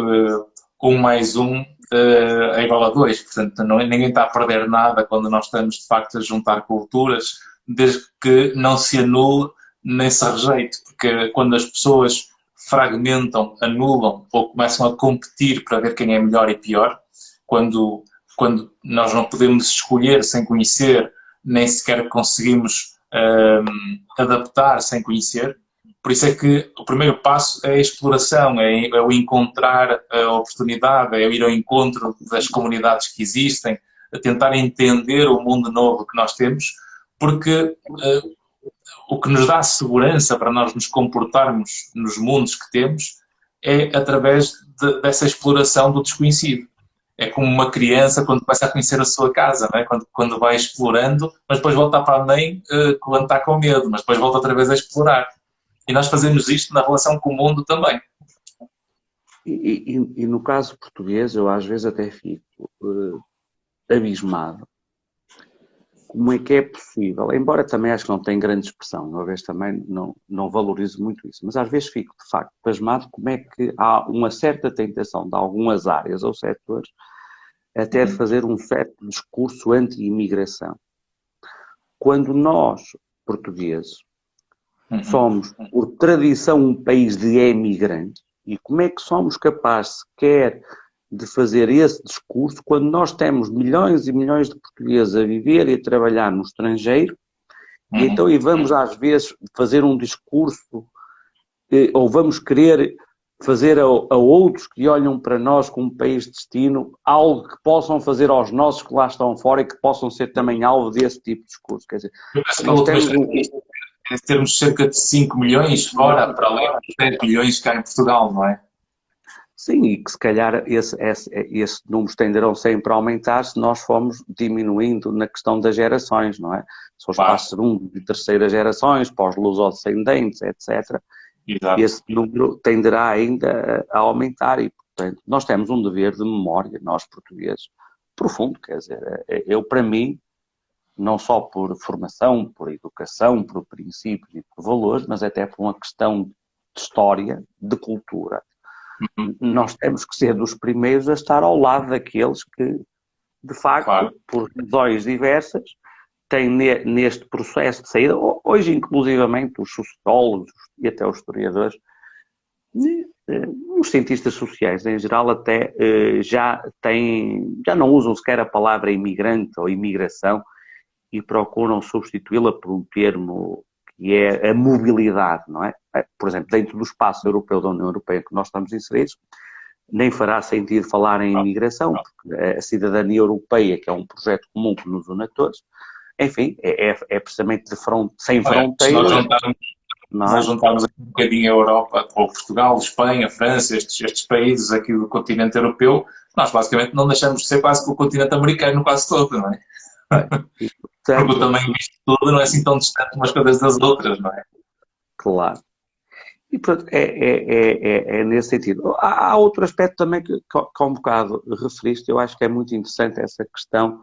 um mais um é igual a dois, portanto ninguém está a perder nada quando nós estamos de facto a juntar culturas, desde que não se anule nem se rejeite, porque quando as pessoas fragmentam, anulam ou começam a competir para ver quem é melhor e pior, quando, quando nós não podemos escolher sem conhecer, nem sequer conseguimos adaptar sem conhecer. Por isso é que o primeiro passo é a exploração, é o encontrar a oportunidade, é o ir ao encontro das comunidades que existem, a tentar entender o mundo novo que nós temos, porque o que nos dá segurança para nós nos comportarmos nos mundos que temos é através dessa exploração do desconhecido. É como uma criança quando começa a conhecer a sua casa, não é? Quando vai explorando, mas depois volta para a mãe quando está com medo, mas depois volta outra vez a explorar. E nós fazemos isto na relação com o mundo também. E no caso português, eu às vezes até fico abismado. Como é que é possível? Embora também acho que não tem grande expressão, uma vez também não valorizo muito isso, mas às vezes fico, de facto, pasmado como é que há uma certa tentação de algumas áreas ou setores até de fazer um certo discurso anti-imigração. Quando nós, portugueses, somos, por tradição, um país de emigrantes, e como é que somos capazes sequer de fazer esse discurso quando nós temos milhões e milhões de portugueses a viver e a trabalhar no estrangeiro, e então e vamos às vezes fazer um discurso, ou vamos querer fazer a outros que olham para nós como um país de destino, algo que possam fazer aos nossos que lá estão fora e que possam ser também alvo desse tipo de discurso. Quer dizer, nós temos termos cerca de 5 milhões fora, para além dos 10 milhões cá em Portugal, não é? Sim, e que se calhar esses números tenderão sempre a aumentar se nós formos diminuindo na questão das gerações, não é? Se fores para a segunda e terceira gerações, para os lusodescendentes, etc., Exato. esse número tenderá ainda a aumentar e, portanto, nós temos um dever de memória, nós portugueses, profundo, quer dizer, eu para mim, não só por formação, por educação, por princípios e por valores, mas até por uma questão de história, de cultura. Nós temos que ser dos primeiros a estar ao lado daqueles que, de facto, por razões diversas, têm neste processo de saída, hoje inclusivamente os sociólogos e até os historiadores, os cientistas sociais em geral até já não usam sequer a palavra imigrante ou imigração e procuram substituí-la por um termo que é a mobilidade, não é? Por exemplo, dentro do espaço europeu da União Europeia que nós estamos inseridos, nem fará sentido falar em imigração, porque a cidadania europeia, que é um projeto comum que nos une a todos, enfim, é precisamente sem Olha, se fronteiras, não nós é? juntarmos aqui um bocadinho a Europa, ou Portugal, Espanha, França, estes países aqui do continente europeu, nós basicamente não deixamos de ser quase que o continente americano quase todo, não é? E, Porque o portanto, tamanho disto tudo não é assim tão distante umas coisas das outras, não é? claro. E, portanto, é nesse sentido. Há outro aspecto também que há um bocado referiste, eu acho que é muito interessante essa questão.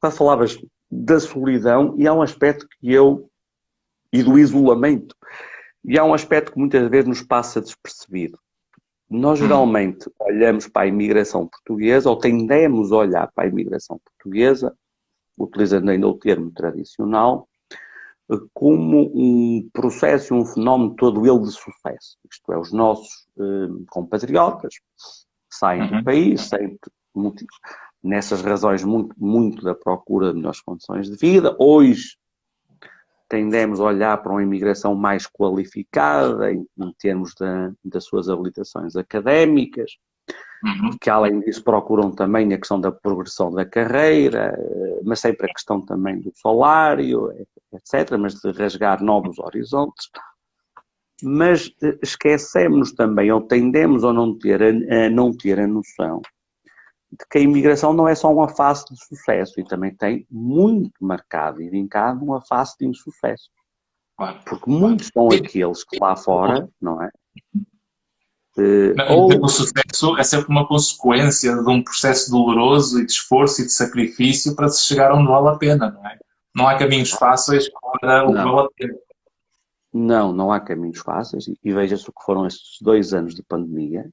Já falavas da solidão e há um aspecto e do isolamento, e há um aspecto que muitas vezes nos passa despercebido. Nós geralmente olhamos para a imigração portuguesa, ou tendemos a olhar para a imigração portuguesa, utilizando ainda o termo tradicional, como um processo e um fenómeno todo ele de sucesso. Isto é, os nossos compatriotas saem do país, saem nessas razões muito da procura de melhores condições de vida. Hoje tendemos a olhar para uma imigração mais qualificada em termos das suas habilitações académicas, que além disso procuram também a questão da progressão da carreira, mas sempre a questão também do salário, etc., mas de rasgar novos horizontes. Mas esquecemos também, ou tendemos a não ter a noção de que a imigração não é só uma face de sucesso e também tem muito marcado e vincado uma face de insucesso. Claro. Porque muitos são aqueles que lá fora, não é? O sucesso é sempre uma consequência de um processo doloroso e de esforço e de sacrifício para se chegar onde vale a pena, não é? Não há caminhos fáceis para o que vale a pena. Não há caminhos fáceis e veja-se o que foram estes 2 anos de pandemia,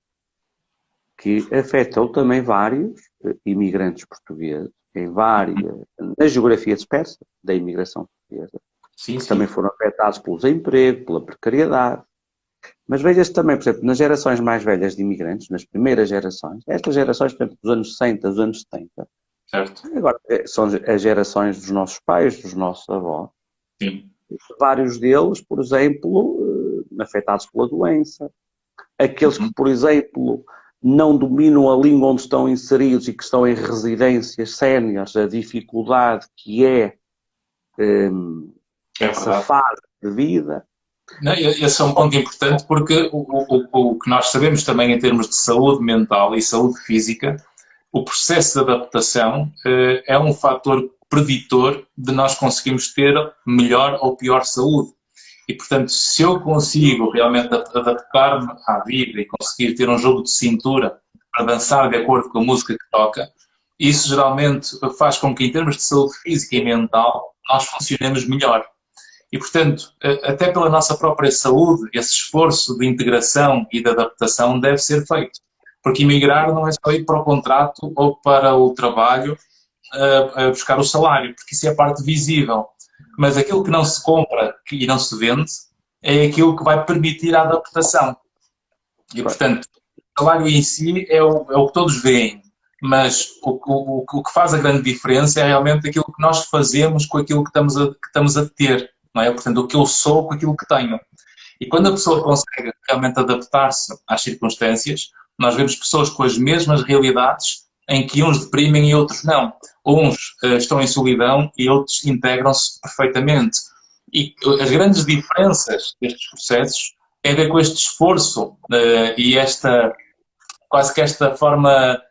que afetou também vários imigrantes portugueses, na geografia dispersa da imigração portuguesa, que também foram afetados pelo desemprego, pela precariedade. Mas veja-se também, por exemplo, nas gerações mais velhas de imigrantes, nas primeiras gerações, estas gerações, por exemplo, dos anos 60, dos anos 70, certo. Agora são as gerações dos nossos pais, dos nossos avós. Sim. Vários deles, por exemplo, afetados pela doença. Aqueles que, por exemplo, não dominam a língua onde estão inseridos e que estão em residências séniores, a dificuldade que é essa fase de vida. Não, esse é um ponto importante porque o que nós sabemos também em termos de saúde mental e saúde física, o processo de adaptação é um fator preditor de nós conseguirmos ter melhor ou pior saúde. E, portanto, se eu consigo realmente adaptar-me à vida e conseguir ter um jogo de cintura para dançar de acordo com a música que toca, isso geralmente faz com que, em termos de saúde física e mental, nós funcionemos melhor. E, portanto, até pela nossa própria saúde, esse esforço de integração e de adaptação deve ser feito. Porque emigrar não é só ir para o contrato ou para o trabalho a buscar o salário, porque isso é a parte visível. Mas aquilo que não se compra e não se vende é aquilo que vai permitir a adaptação. E, portanto, o salário em si é o que todos veem, mas o que faz a grande diferença é realmente aquilo que nós fazemos com aquilo que estamos a ter. Não é? Portanto, o que eu sou com aquilo que tenho. E quando a pessoa consegue realmente adaptar-se às circunstâncias, nós vemos pessoas com as mesmas realidades em que uns deprimem e outros não. Uns estão em solidão e outros integram-se perfeitamente. E as grandes diferenças destes processos têm a ver com este esforço e quase que esta forma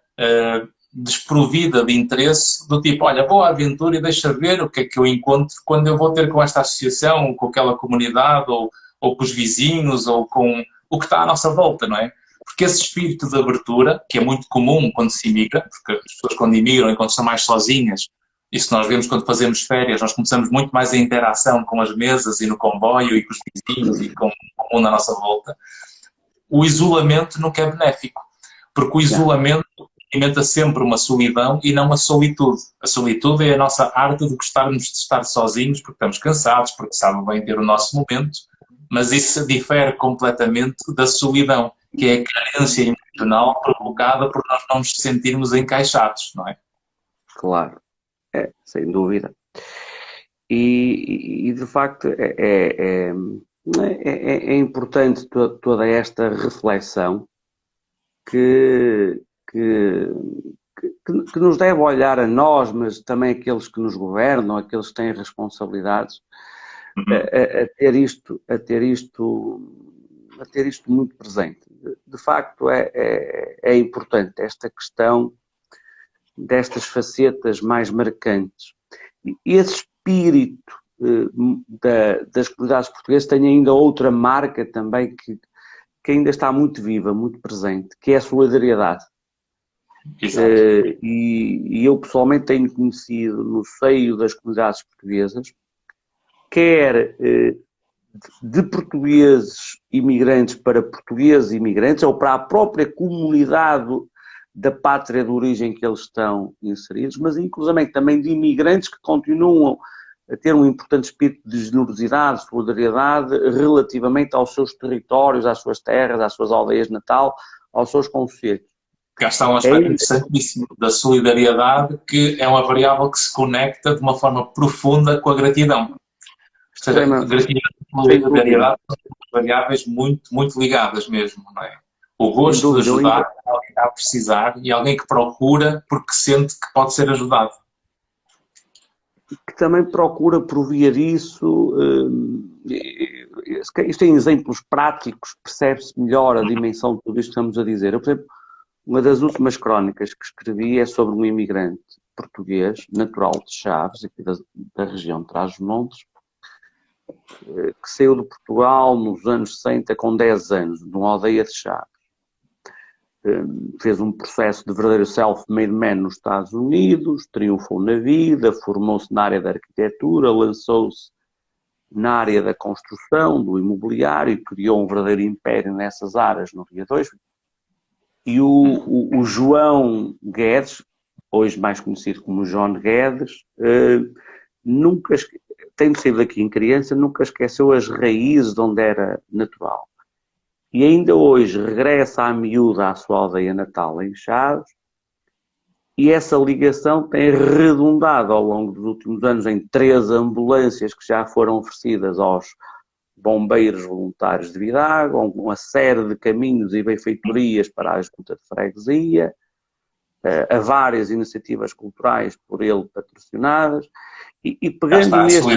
desprovida de interesse, do tipo, olha, vou à aventura e deixa ver o que é que eu encontro quando eu vou ter com esta associação, ou com aquela comunidade, ou com os vizinhos, ou com o que está à nossa volta, não é? Porque esse espírito de abertura, que é muito comum quando se imigra, porque as pessoas quando imigram e quando estão mais sozinhas, isso nós vemos quando fazemos férias, nós começamos muito mais a interação com as mesas e no comboio e com os vizinhos e com o mundo à nossa volta. O isolamento nunca é benéfico, porque o isolamento alimenta sempre uma solidão e não uma solitude. A solitude é a nossa arte de gostarmos de estar sozinhos porque estamos cansados, porque sabem bem ter o nosso momento, mas isso difere completamente da solidão, que é a carência emocional provocada por nós não nos sentirmos encaixados, não é? Claro, sem dúvida. E de facto é importante toda esta reflexão que, que, que nos deve olhar a nós, mas também aqueles que nos governam, aqueles que têm responsabilidades, a ter isto, muito presente. De facto, é importante esta questão destas facetas mais marcantes. E esse espírito das comunidades portuguesas tem ainda outra marca também que ainda está muito viva, muito presente, que é a solidariedade. E eu pessoalmente tenho conhecido no seio das comunidades portuguesas, quer de portugueses imigrantes para portugueses imigrantes, ou para a própria comunidade da pátria de origem que eles estão inseridos, mas inclusivamente também de imigrantes que continuam a ter um importante espírito de generosidade, solidariedade relativamente aos seus territórios, às suas terras, às suas aldeias de natal, aos seus concelhos. Cá está um aspecto interessantíssimo da solidariedade, que é uma variável que se conecta de uma forma profunda com a gratidão. Ou seja, gratidão e solidariedade são variáveis muito, muito ligadas mesmo, não é? O gosto de ajudar alguém que está a precisar e alguém que procura porque sente que pode ser ajudado. Que também procura por via disso, isto em exemplos práticos, percebe-se melhor a dimensão de tudo isto que estamos a dizer. Eu, por exemplo, uma das últimas crónicas que escrevi é sobre um imigrante português, natural de Chaves, aqui da região de Trás-os-Montes, que saiu de Portugal nos anos 60 com 10 anos, numa aldeia de Chaves. Fez um processo de verdadeiro self-made man nos Estados Unidos, triunfou na vida, formou-se na área da arquitetura, lançou-se na área da construção, do imobiliário, criou um verdadeiro império nessas áreas no Rio 2. E o João Guedes, hoje mais conhecido como João Guedes, tendo saído daqui em criança, nunca esqueceu as raízes de onde era natural. E ainda hoje regressa à miúda à sua aldeia natal em Chaves, e essa ligação tem redundado ao longo dos últimos anos em 3 ambulâncias que já foram oferecidas aos bombeiros voluntários de Vidago, uma série de caminhos e benfeitorias para a junta de freguesia, a várias iniciativas culturais por ele patrocinadas, e pegando neste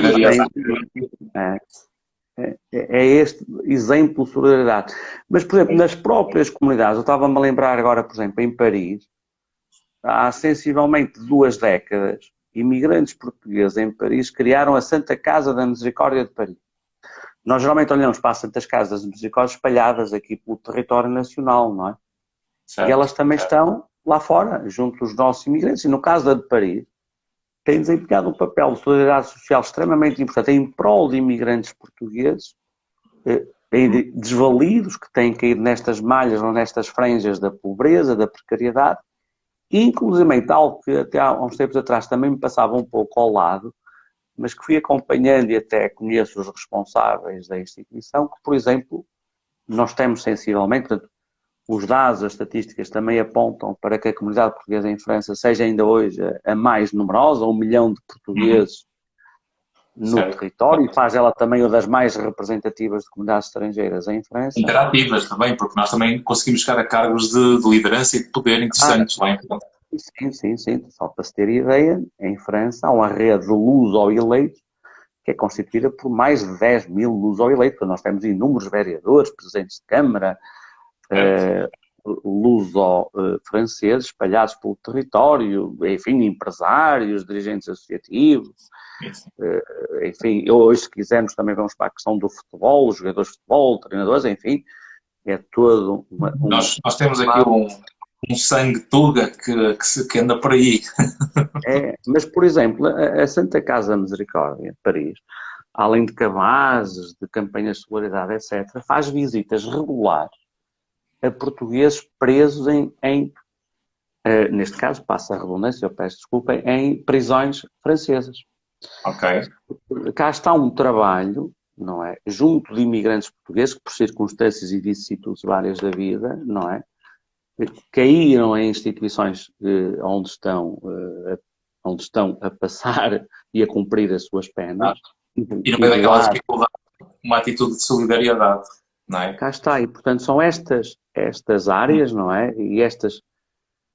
é este exemplo de solidariedade. Mas, por exemplo, nas próprias comunidades, eu estava-me a lembrar agora, por exemplo, em Paris, há sensivelmente 2 décadas, imigrantes portugueses em Paris criaram a Santa Casa da Misericórdia de Paris. Nós geralmente olhamos para as Santas Casas de Misericórdia espalhadas aqui pelo território nacional, não é? Certo, e elas também estão lá fora, junto dos nossos imigrantes. E no caso da de Paris, tem desempenhado um papel de solidariedade social extremamente importante em prol de imigrantes portugueses, desvalidos, que têm caído nestas malhas ou nestas franjas da pobreza, da precariedade, e inclusive algo que até há uns tempos atrás também me passava um pouco ao lado, mas que fui acompanhando e até conheço os responsáveis da instituição, que, por exemplo, nós temos sensivelmente, portanto, os dados, as estatísticas também apontam para que a comunidade portuguesa em França seja ainda hoje a mais numerosa, 1 milhão de portugueses no território, e faz ela também uma das mais representativas de comunidades estrangeiras em França. Interativas também, porque nós também conseguimos chegar a cargos de liderança e de poder interessantes lá em França. Sim. Só para se ter ideia, em França há uma rede de luso-eleitos que é constituída por mais de 10 mil luso-eleitos. Nós temos inúmeros vereadores, presidentes de Câmara, luso-franceses espalhados pelo território, enfim, empresários, dirigentes associativos, enfim, hoje se quisermos também vamos para a questão do futebol, os jogadores de futebol, treinadores, enfim, é todo nós temos aqui um sangue tuga que anda por aí. Mas, por exemplo, a Santa Casa Misericórdia de Paris, além de cabazes, de campanhas de solidariedade, etc., faz visitas regulares a portugueses presos neste caso, passa a redundância, eu peço desculpa, em prisões francesas. Cá está um trabalho, não é, junto de imigrantes portugueses que, por circunstâncias e vicissitudes várias da vida, não é, caíram em instituições onde estão a passar e a cumprir as suas penas. E no meio daquela dificuldade, uma atitude de solidariedade. não é? Cá está, e portanto são estas áreas, não é? E estas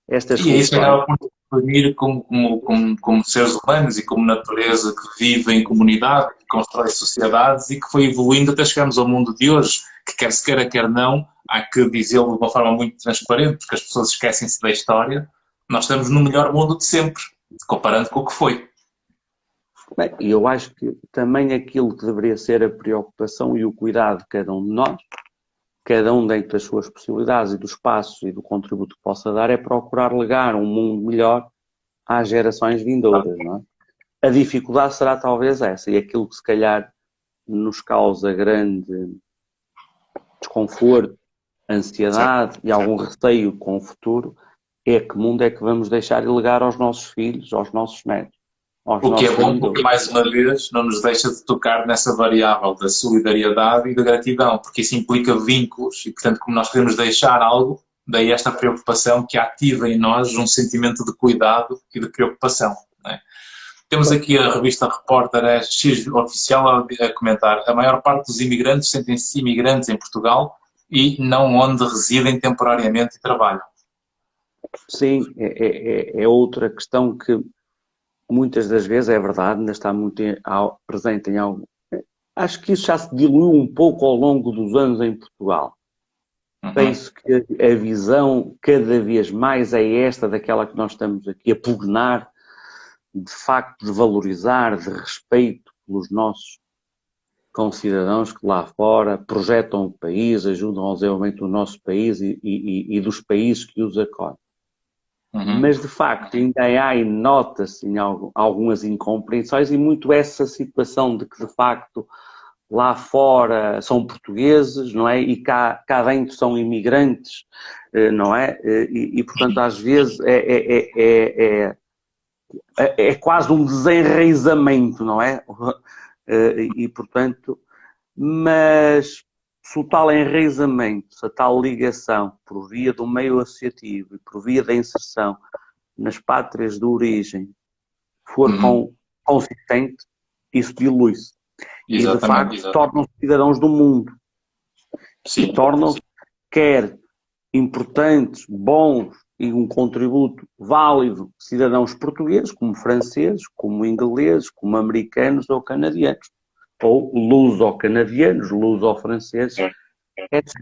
E é isso que soluções. acaba por definir como seres humanos e como natureza que vive em comunidade, que constrói sociedades e que foi evoluindo até chegarmos ao mundo de hoje, que quer se queira, quer não, há que dizê-lo de uma forma muito transparente, porque as pessoas esquecem-se da história. Nós estamos no melhor mundo de sempre, comparando com o que foi. Bem, e eu acho que também aquilo que deveria ser a preocupação e o cuidado de cada um de nós, cada um dentro das suas possibilidades e dos passos e do contributo que possa dar, é procurar legar um mundo melhor às gerações vindouras, não é? A dificuldade será talvez essa, e aquilo que se calhar nos causa grande desconforto, ansiedade e algum receio com o futuro, é que mundo é que vamos deixar de legar aos nossos filhos, aos nossos netos. O que é bom porque, mais uma vez, não nos deixa de tocar nessa variável da solidariedade e da gratidão, porque isso implica vínculos e, portanto, como nós queremos deixar algo, daí esta preocupação que ativa em nós um sentimento de cuidado e de preocupação. Não é? Temos aqui a revista Repórter X Oficial a comentar: a maior parte dos imigrantes sentem-se imigrantes em Portugal e não onde residem temporariamente e trabalham. Sim, é outra questão que muitas das vezes é verdade, ainda está muito presente em algo. Acho que isso já se diluiu um pouco ao longo dos anos em Portugal. Penso que a visão cada vez mais é esta daquela que nós estamos aqui a pugnar, de facto de valorizar, de respeito pelos nossos concidadãos que lá fora projetam o país, ajudam ao desenvolvimento do nosso país e dos países que os acolhem. Mas, de facto, ainda há e nota-se em algumas incompreensões e muito essa situação de que, de facto, lá fora são portugueses, não é? E cá dentro são imigrantes, não é? E portanto, às vezes é quase um desenraizamento, não é? E, portanto, mas se o tal enraizamento, se a tal ligação por via do meio associativo e por via da inserção nas pátrias de origem for consistente, isso dilui-se. E, de facto, tornam-se cidadãos do mundo. Sim. E tornam-se, quer importantes, bons e um contributo válido, cidadãos portugueses, como franceses, como ingleses, como americanos ou canadianos. Ou luso-canadianos, luso-franceses, etc.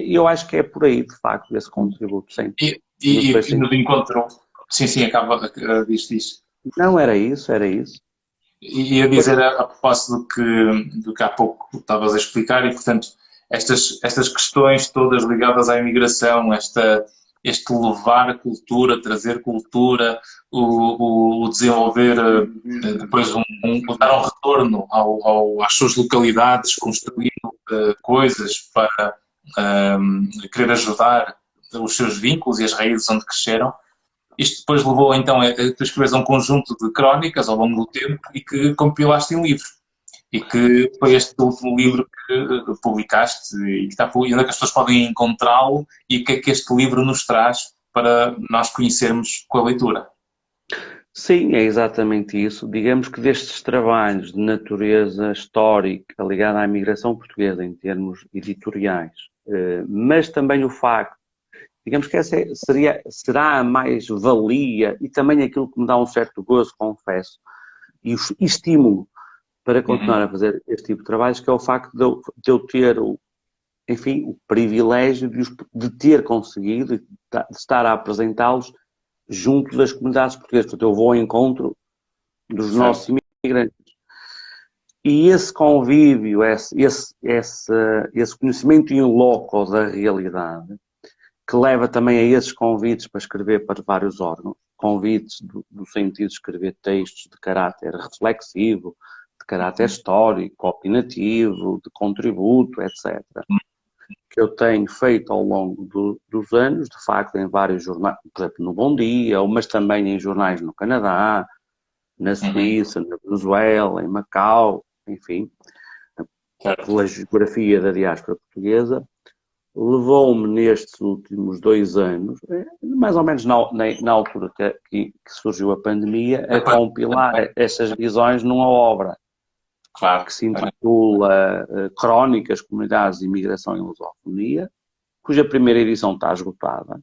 Eu acho que é por aí, de facto, esse contributo sempre. E nos encontrou. Sim, acaba disto. Não, era isso. E ia dizer a propósito do que há pouco estavas a explicar, e portanto, estas questões todas ligadas à imigração, este levar a cultura, trazer cultura, o desenvolver depois dar um retorno às suas localidades, construindo coisas para querer ajudar os seus vínculos e as raízes onde cresceram. Isto depois levou então a tu escreveres um conjunto de crónicas ao longo do tempo e que compilaste em livro. E que foi este último livro que publicaste e que está onde é que as pessoas podem encontrá-lo e o que é que este livro nos traz para nós conhecermos com a leitura. Sim, é exatamente isso. Digamos que destes trabalhos de natureza histórica ligada à imigração portuguesa em termos editoriais, mas também o facto, digamos que essa será a mais-valia e também aquilo que me dá um certo gozo, confesso, e estímulo para continuar a fazer este tipo de trabalhos, que é o facto de eu ter, enfim, o privilégio de ter conseguido, de estar a apresentá-los junto das comunidades portuguesas. Portanto, eu vou ao encontro dos nossos imigrantes. E esse convívio, esse conhecimento in loco da realidade, que leva também a esses convites para escrever para vários órgãos, convites do sentido de escrever textos de caráter reflexivo, de caráter histórico, opinativo, de contributo, etc., que eu tenho feito ao longo dos anos, de facto, em vários jornais, por exemplo, no Bom Dia, mas também em jornais no Canadá, na Suíça, na Venezuela, em Macau, enfim, pela geografia da diáspora portuguesa, levou-me nestes últimos 2 anos, mais ou menos na altura que surgiu a pandemia, a compilar essas visões numa obra Claro. que se intitula Crónicas, Comunidades de Imigração e Lusofonia, cuja primeira edição está esgotada.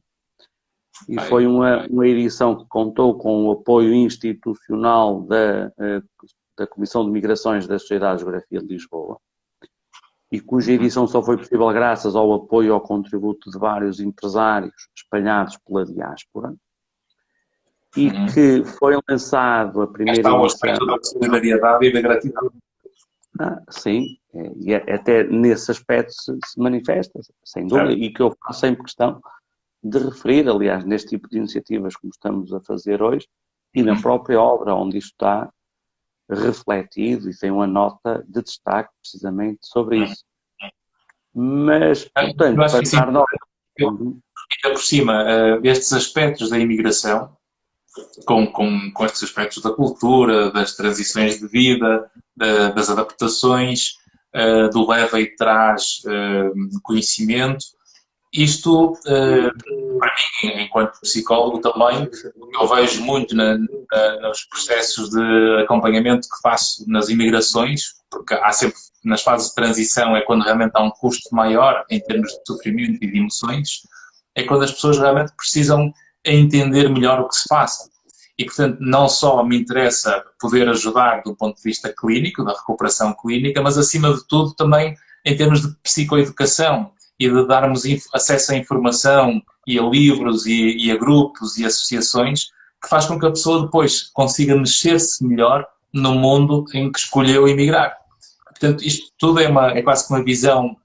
E foi uma edição que contou com o apoio institucional da Comissão de Migrações da Sociedade de Geografia de Lisboa, e cuja edição só foi possível graças ao apoio e ao contributo de vários empresários espalhados pela diáspora, e que foi lançado a primeira edição... Está o aspecto da solidariedade e da gratidão. Sim, e até nesse aspecto se manifesta, sem dúvida, e que eu faço sempre questão de referir, aliás, neste tipo de iniciativas como estamos a fazer hoje, e na própria obra onde isto está refletido, e tem uma nota de destaque precisamente sobre isso. Mas, portanto, passar nós... Ainda por cima, estes aspectos da imigração, com estes aspectos da cultura, das transições de vida, das adaptações, do leva e traz conhecimento, isto, para mim, enquanto psicólogo também, eu vejo muito nos processos de acompanhamento que faço nas imigrações, porque há sempre, nas fases de transição, é quando realmente há um custo maior em termos de sofrimento e de emoções, é quando as pessoas realmente precisam entender melhor o que se passa. E, portanto, não só me interessa poder ajudar do ponto de vista clínico, da recuperação clínica, mas, acima de tudo, também em termos de psicoeducação e de darmos acesso à informação e a livros e a grupos e associações que faz com que a pessoa depois consiga mexer-se melhor no mundo em que escolheu emigrar. Portanto, isto tudo é quase que uma visão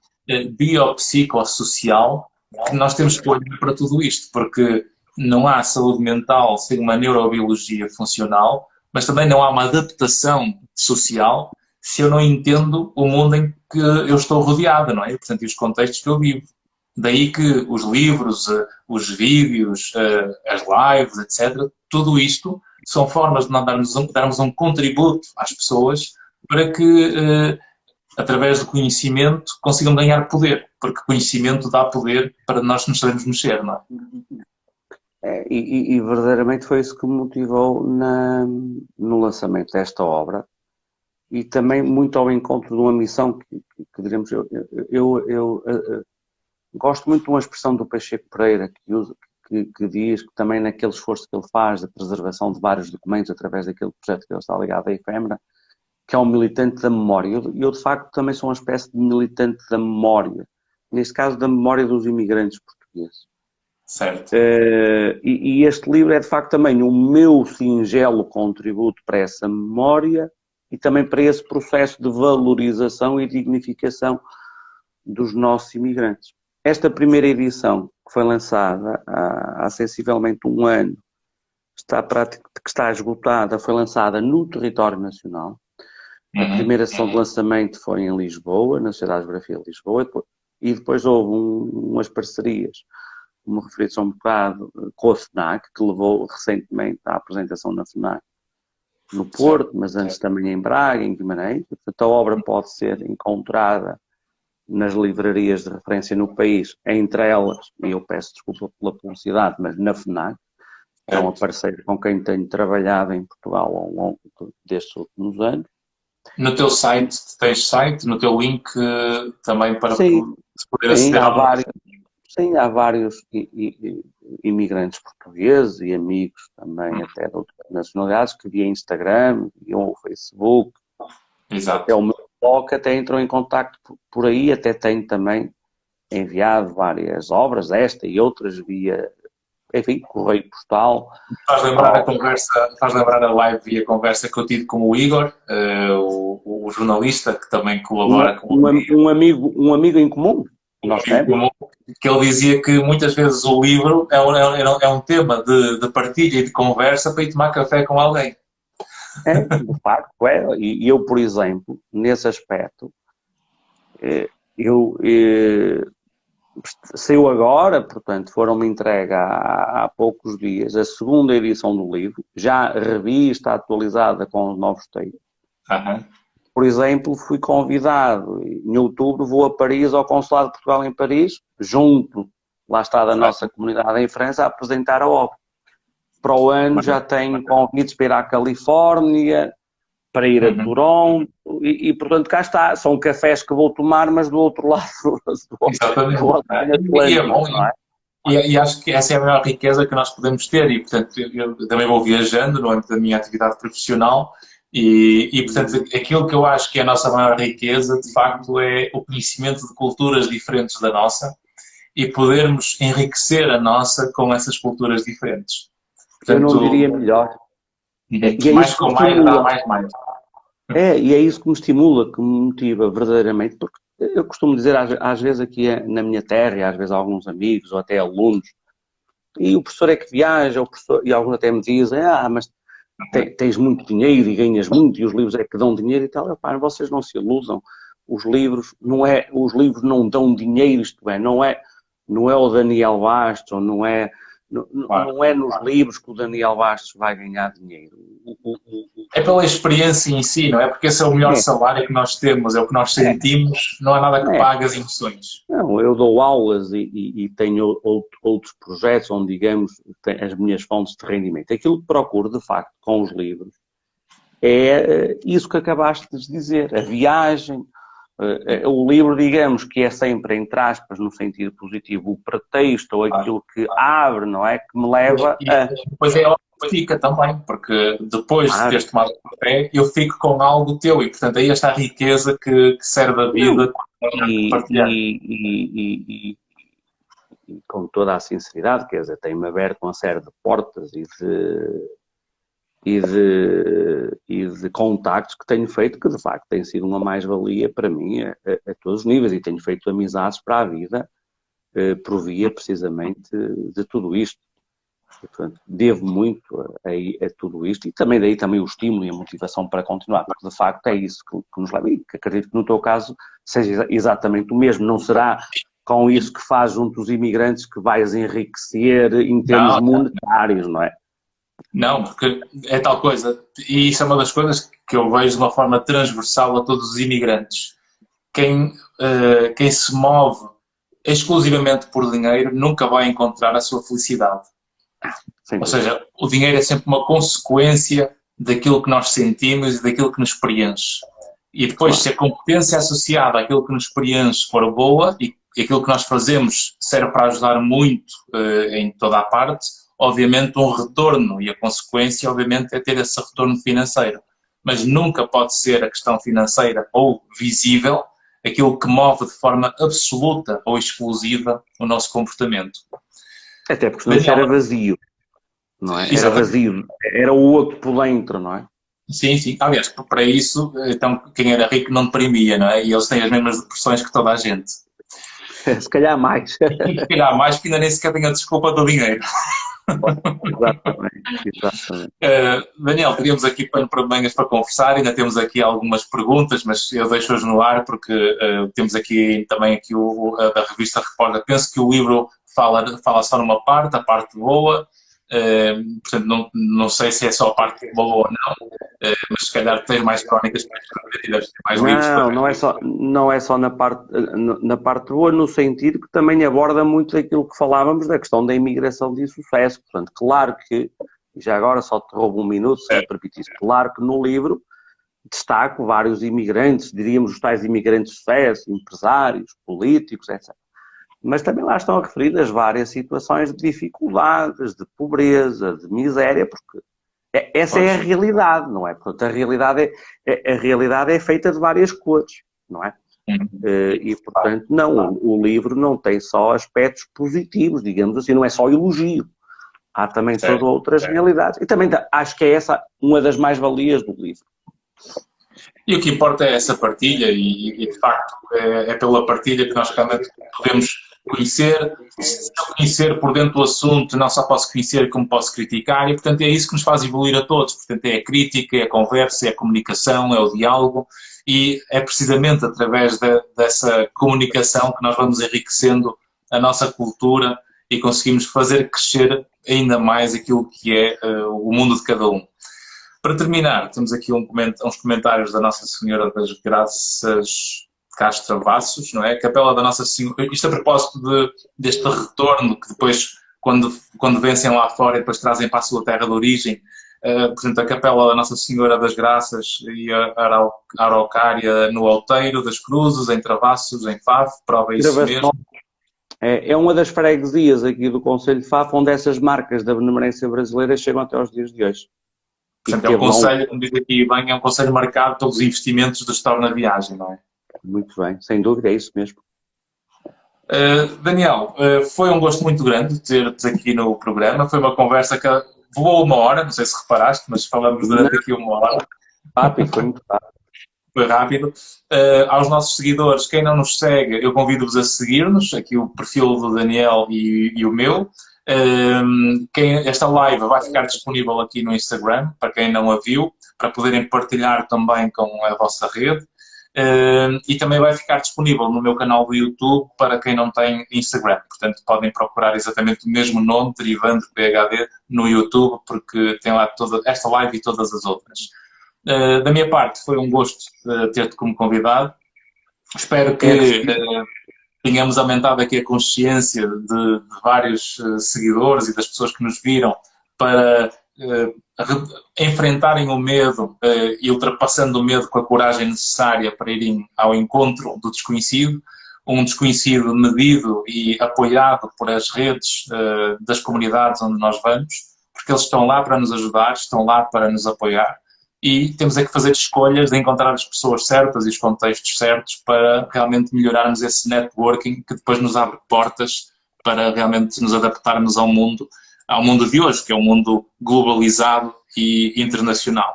biopsicossocial que nós temos que olhar para tudo isto, porque não há saúde mental sem uma neurobiologia funcional, mas também não há uma adaptação social se eu não entendo o mundo em que eu estou rodeado, não é? Portanto, e os contextos que eu vivo. Daí que os livros, os vídeos, as lives, etc., tudo isto são formas de nós darmos um contributo às pessoas para que, através do conhecimento, consigam ganhar poder, porque conhecimento dá poder para nós nos sabermos mexer, não é? E verdadeiramente foi isso que me motivou no lançamento desta obra, e também muito ao encontro de uma missão que diremos, eu gosto muito de uma expressão do Pacheco Pereira que diz que também naquele esforço que ele faz da preservação de vários documentos através daquele projeto que ele está ligado à Efêmera, que é um militante da memória. Eu de facto também sou uma espécie de militante da memória, neste caso da memória dos imigrantes portugueses. Certo. E este livro é de facto também o meu singelo contributo para essa memória e também para esse processo de valorização e dignificação dos nossos imigrantes. Esta primeira edição, que foi lançada há sensivelmente um ano, que está esgotada, foi lançada no território nacional. A primeira sessão de lançamento foi em Lisboa, na Sociedade de Geografia de Lisboa, e depois houve umas parcerias, como referi há um bocado, com a FNAC, que levou recentemente à apresentação na FNAC no Porto, mas antes também em Braga, em Guimarães. Portanto, a obra pode ser encontrada nas livrarias de referência no país, entre elas, e eu peço desculpa pela publicidade, mas na FNAC, que é uma parceira com quem tenho trabalhado em Portugal ao longo destes últimos anos. No teu site, tens site, no teu link também para poder aceder à obra? Sim, há vários imigrantes portugueses e amigos também até de outras nacionalidades que via Instagram, via o Facebook, Exato. até o meu blog até entrou em contacto por aí, até tenho também enviado várias obras, esta e outras via, enfim, correio postal. Faz lembrar a live e a conversa que eu tive com o Igor, o jornalista que também colabora com um amigo em comum. Que ele dizia que muitas vezes o livro é um tema de partilha e de conversa para ir tomar café com alguém. De facto, e eu, por exemplo, nesse aspecto, saiu agora, portanto, foram-me entregue há poucos dias a segunda edição do livro, já revista, atualizada com os novos textos. Por exemplo, fui convidado, em outubro vou a Paris, ao Consulado de Portugal em Paris, junto, lá está, da nossa comunidade em França, a apresentar a obra. Para o ano já tenho convites para ir à Califórnia, para ir a Toronto, e portanto cá está, são cafés que vou tomar, mas do outro lado Exatamente. do Atlântico, E é bom, não é? e acho que essa é a maior riqueza que nós podemos ter, e portanto eu também vou viajando no âmbito da minha atividade profissional, e portanto aquilo que eu acho que é a nossa maior riqueza, de facto, é o conhecimento de culturas diferentes da nossa, e podermos enriquecer a nossa com essas culturas diferentes. Portanto, eu não diria melhor. E é mais isso com que mais estimula. dá mais. E é isso que me estimula, que me motiva verdadeiramente, porque eu costumo dizer às vezes aqui na minha terra, e às vezes a alguns amigos ou até alunos, e o professor é que viaja, e alguns até me dizem, mas tens muito dinheiro e ganhas muito, e os livros é que dão dinheiro e tal. Pá, vocês não se iludam, os livros não dão dinheiro, isto é, não é o Daniel Bastos, ou não é nos livros que o Daniel Bastos vai ganhar dinheiro. É pela experiência em si, não é? Porque esse é o melhor salário que nós temos, é o que nós sentimos, não há nada que pague as emoções. Não, eu dou aulas e tenho outros projetos onde, digamos, as minhas fontes de rendimento. Aquilo que procuro, de facto, com os livros, é isso que acabaste de dizer, a viagem. O livro, digamos, que é sempre, entre aspas, no sentido positivo, o pretexto ou aquilo que abre, não é? Que me leva a... Depois é óbvio que fica também, porque depois de teres tomado o café, eu fico com algo teu, e portanto aí está a riqueza que serve a vida para partilhar. E com toda a sinceridade, quer dizer, tem-me aberto uma série de portas e de contactos que tenho feito, que de facto tem sido uma mais-valia para mim a todos os níveis, e tenho feito amizades para a vida por via precisamente de tudo isto. E, portanto, devo muito a tudo isto, e também daí também o estímulo e a motivação para continuar, porque de facto é isso que nos leva, e que acredito que no teu caso seja exatamente o mesmo. Não será com isso que faz junto dos imigrantes que vais enriquecer em termos monetários, não é? Não, porque é tal coisa, e isso é uma das coisas que eu vejo de uma forma transversal a todos os imigrantes. Quem se move exclusivamente por dinheiro nunca vai encontrar a sua felicidade. Ou seja, o dinheiro é sempre uma consequência daquilo que nós sentimos e daquilo que nos preenche. E depois, se a competência associada àquilo que nos preenche for boa e aquilo que nós fazemos serve para ajudar muito em toda a parte, obviamente um retorno, e a consequência, obviamente, é ter esse retorno financeiro. Mas nunca pode ser a questão financeira ou visível aquilo que move de forma absoluta ou exclusiva o nosso comportamento. Até porque senão era vazio, não é? Era vazio, era o outro por dentro, não é? Sim, sim. Aliás, para isso, então, quem era rico não deprimia, não é? E eles têm as mesmas depressões que toda a gente. Se calhar mais. Se calhar mais, que ainda nem sequer tem a desculpa do dinheiro. Exatamente. Daniel, teríamos aqui pano para mangas para conversar, ainda temos aqui algumas perguntas, mas eu deixo-as no ar porque temos aqui também da revista Repórter. Penso que o livro fala só numa parte, a parte boa, portanto não sei se é só a parte boa ou não, mas se calhar tens mais crónicas para escrever e deves ter mais livros para não é só na parte boa, no sentido que também aborda muito daquilo que falávamos da questão da imigração de sucesso. Portanto, claro que, já agora só te roubo um minuto, se me permitisse, claro que no livro destaco vários imigrantes, diríamos os tais imigrantes de sucesso, empresários, políticos, etc. Mas também lá estão referidas várias situações de dificuldades, de pobreza, de miséria, porque essa é a realidade, não é? Portanto, a realidade é feita de várias cores, não é? E, portanto, não, o livro não tem só aspectos positivos, digamos assim, não é só elogio. Há também todas outras realidades. E também acho que é essa uma das mais-valias do livro. E o que importa é essa partilha e de facto, é pela partilha que nós realmente podemos conhecer. Se eu conhecer por dentro do assunto, não só posso conhecer como posso criticar, e portanto é isso que nos faz evoluir a todos. Portanto é a crítica, é a conversa, é a comunicação, é o diálogo, e é precisamente através dessa comunicação que nós vamos enriquecendo a nossa cultura e conseguimos fazer crescer ainda mais aquilo que é o mundo de cada um. Para terminar, temos aqui uns comentários da Nossa Senhora das Graças Castravassos, não é? A Capela da Nossa Senhora, isto a propósito deste retorno que depois, quando vencem lá fora e depois trazem para a sua terra de origem, por exemplo, a Capela da Nossa Senhora das Graças e a Araucária no Outeiro das Cruzes, em Travassos, em Faf, prova isso mesmo. É uma das freguesias aqui do Concelho de Faf onde essas marcas da benemerência brasileira chegam até aos dias de hoje. Portanto, é um concelho, como diz aqui bem, é um concelho marcado pelos investimentos do Estado na viagem, não é? Muito bem, sem dúvida, é isso mesmo. Daniel, foi um gosto muito grande ter-te aqui no programa. Foi uma conversa que voou 1 hora, não sei se reparaste, mas falamos durante aqui 1 hora. Rápido, foi muito rápido. Foi rápido. Aos nossos seguidores, quem não nos segue, eu convido-vos a seguir-nos, aqui o perfil do Daniel e o meu. Esta live vai ficar disponível aqui no Instagram, para quem não a viu, para poderem partilhar também com a vossa rede. E também vai ficar disponível no meu canal do YouTube para quem não tem Instagram. Portanto, podem procurar exatamente o mesmo nome, Derivando PHD, no YouTube, porque tem lá toda esta live e todas as outras. Da minha parte, foi um gosto ter-te como convidado. Espero que tenhamos aumentado aqui a consciência de vários seguidores e das pessoas que nos viram para enfrentarem o medo e ultrapassando o medo com a coragem necessária para irem ao encontro do desconhecido, um desconhecido medido e apoiado por as redes das comunidades onde nós vamos, porque eles estão lá para nos ajudar, estão lá para nos apoiar e temos é que fazer escolhas de encontrar as pessoas certas e os contextos certos para realmente melhorarmos esse networking que depois nos abre portas para realmente nos adaptarmos ao mundo de hoje, que é um mundo globalizado e internacional.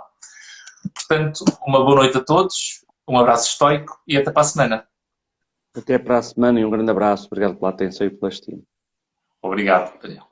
Portanto, uma boa noite a todos, um abraço estoico e até para a semana. Até para a semana e um grande abraço. Obrigado pela atenção e pela estima. Obrigado, Daniel.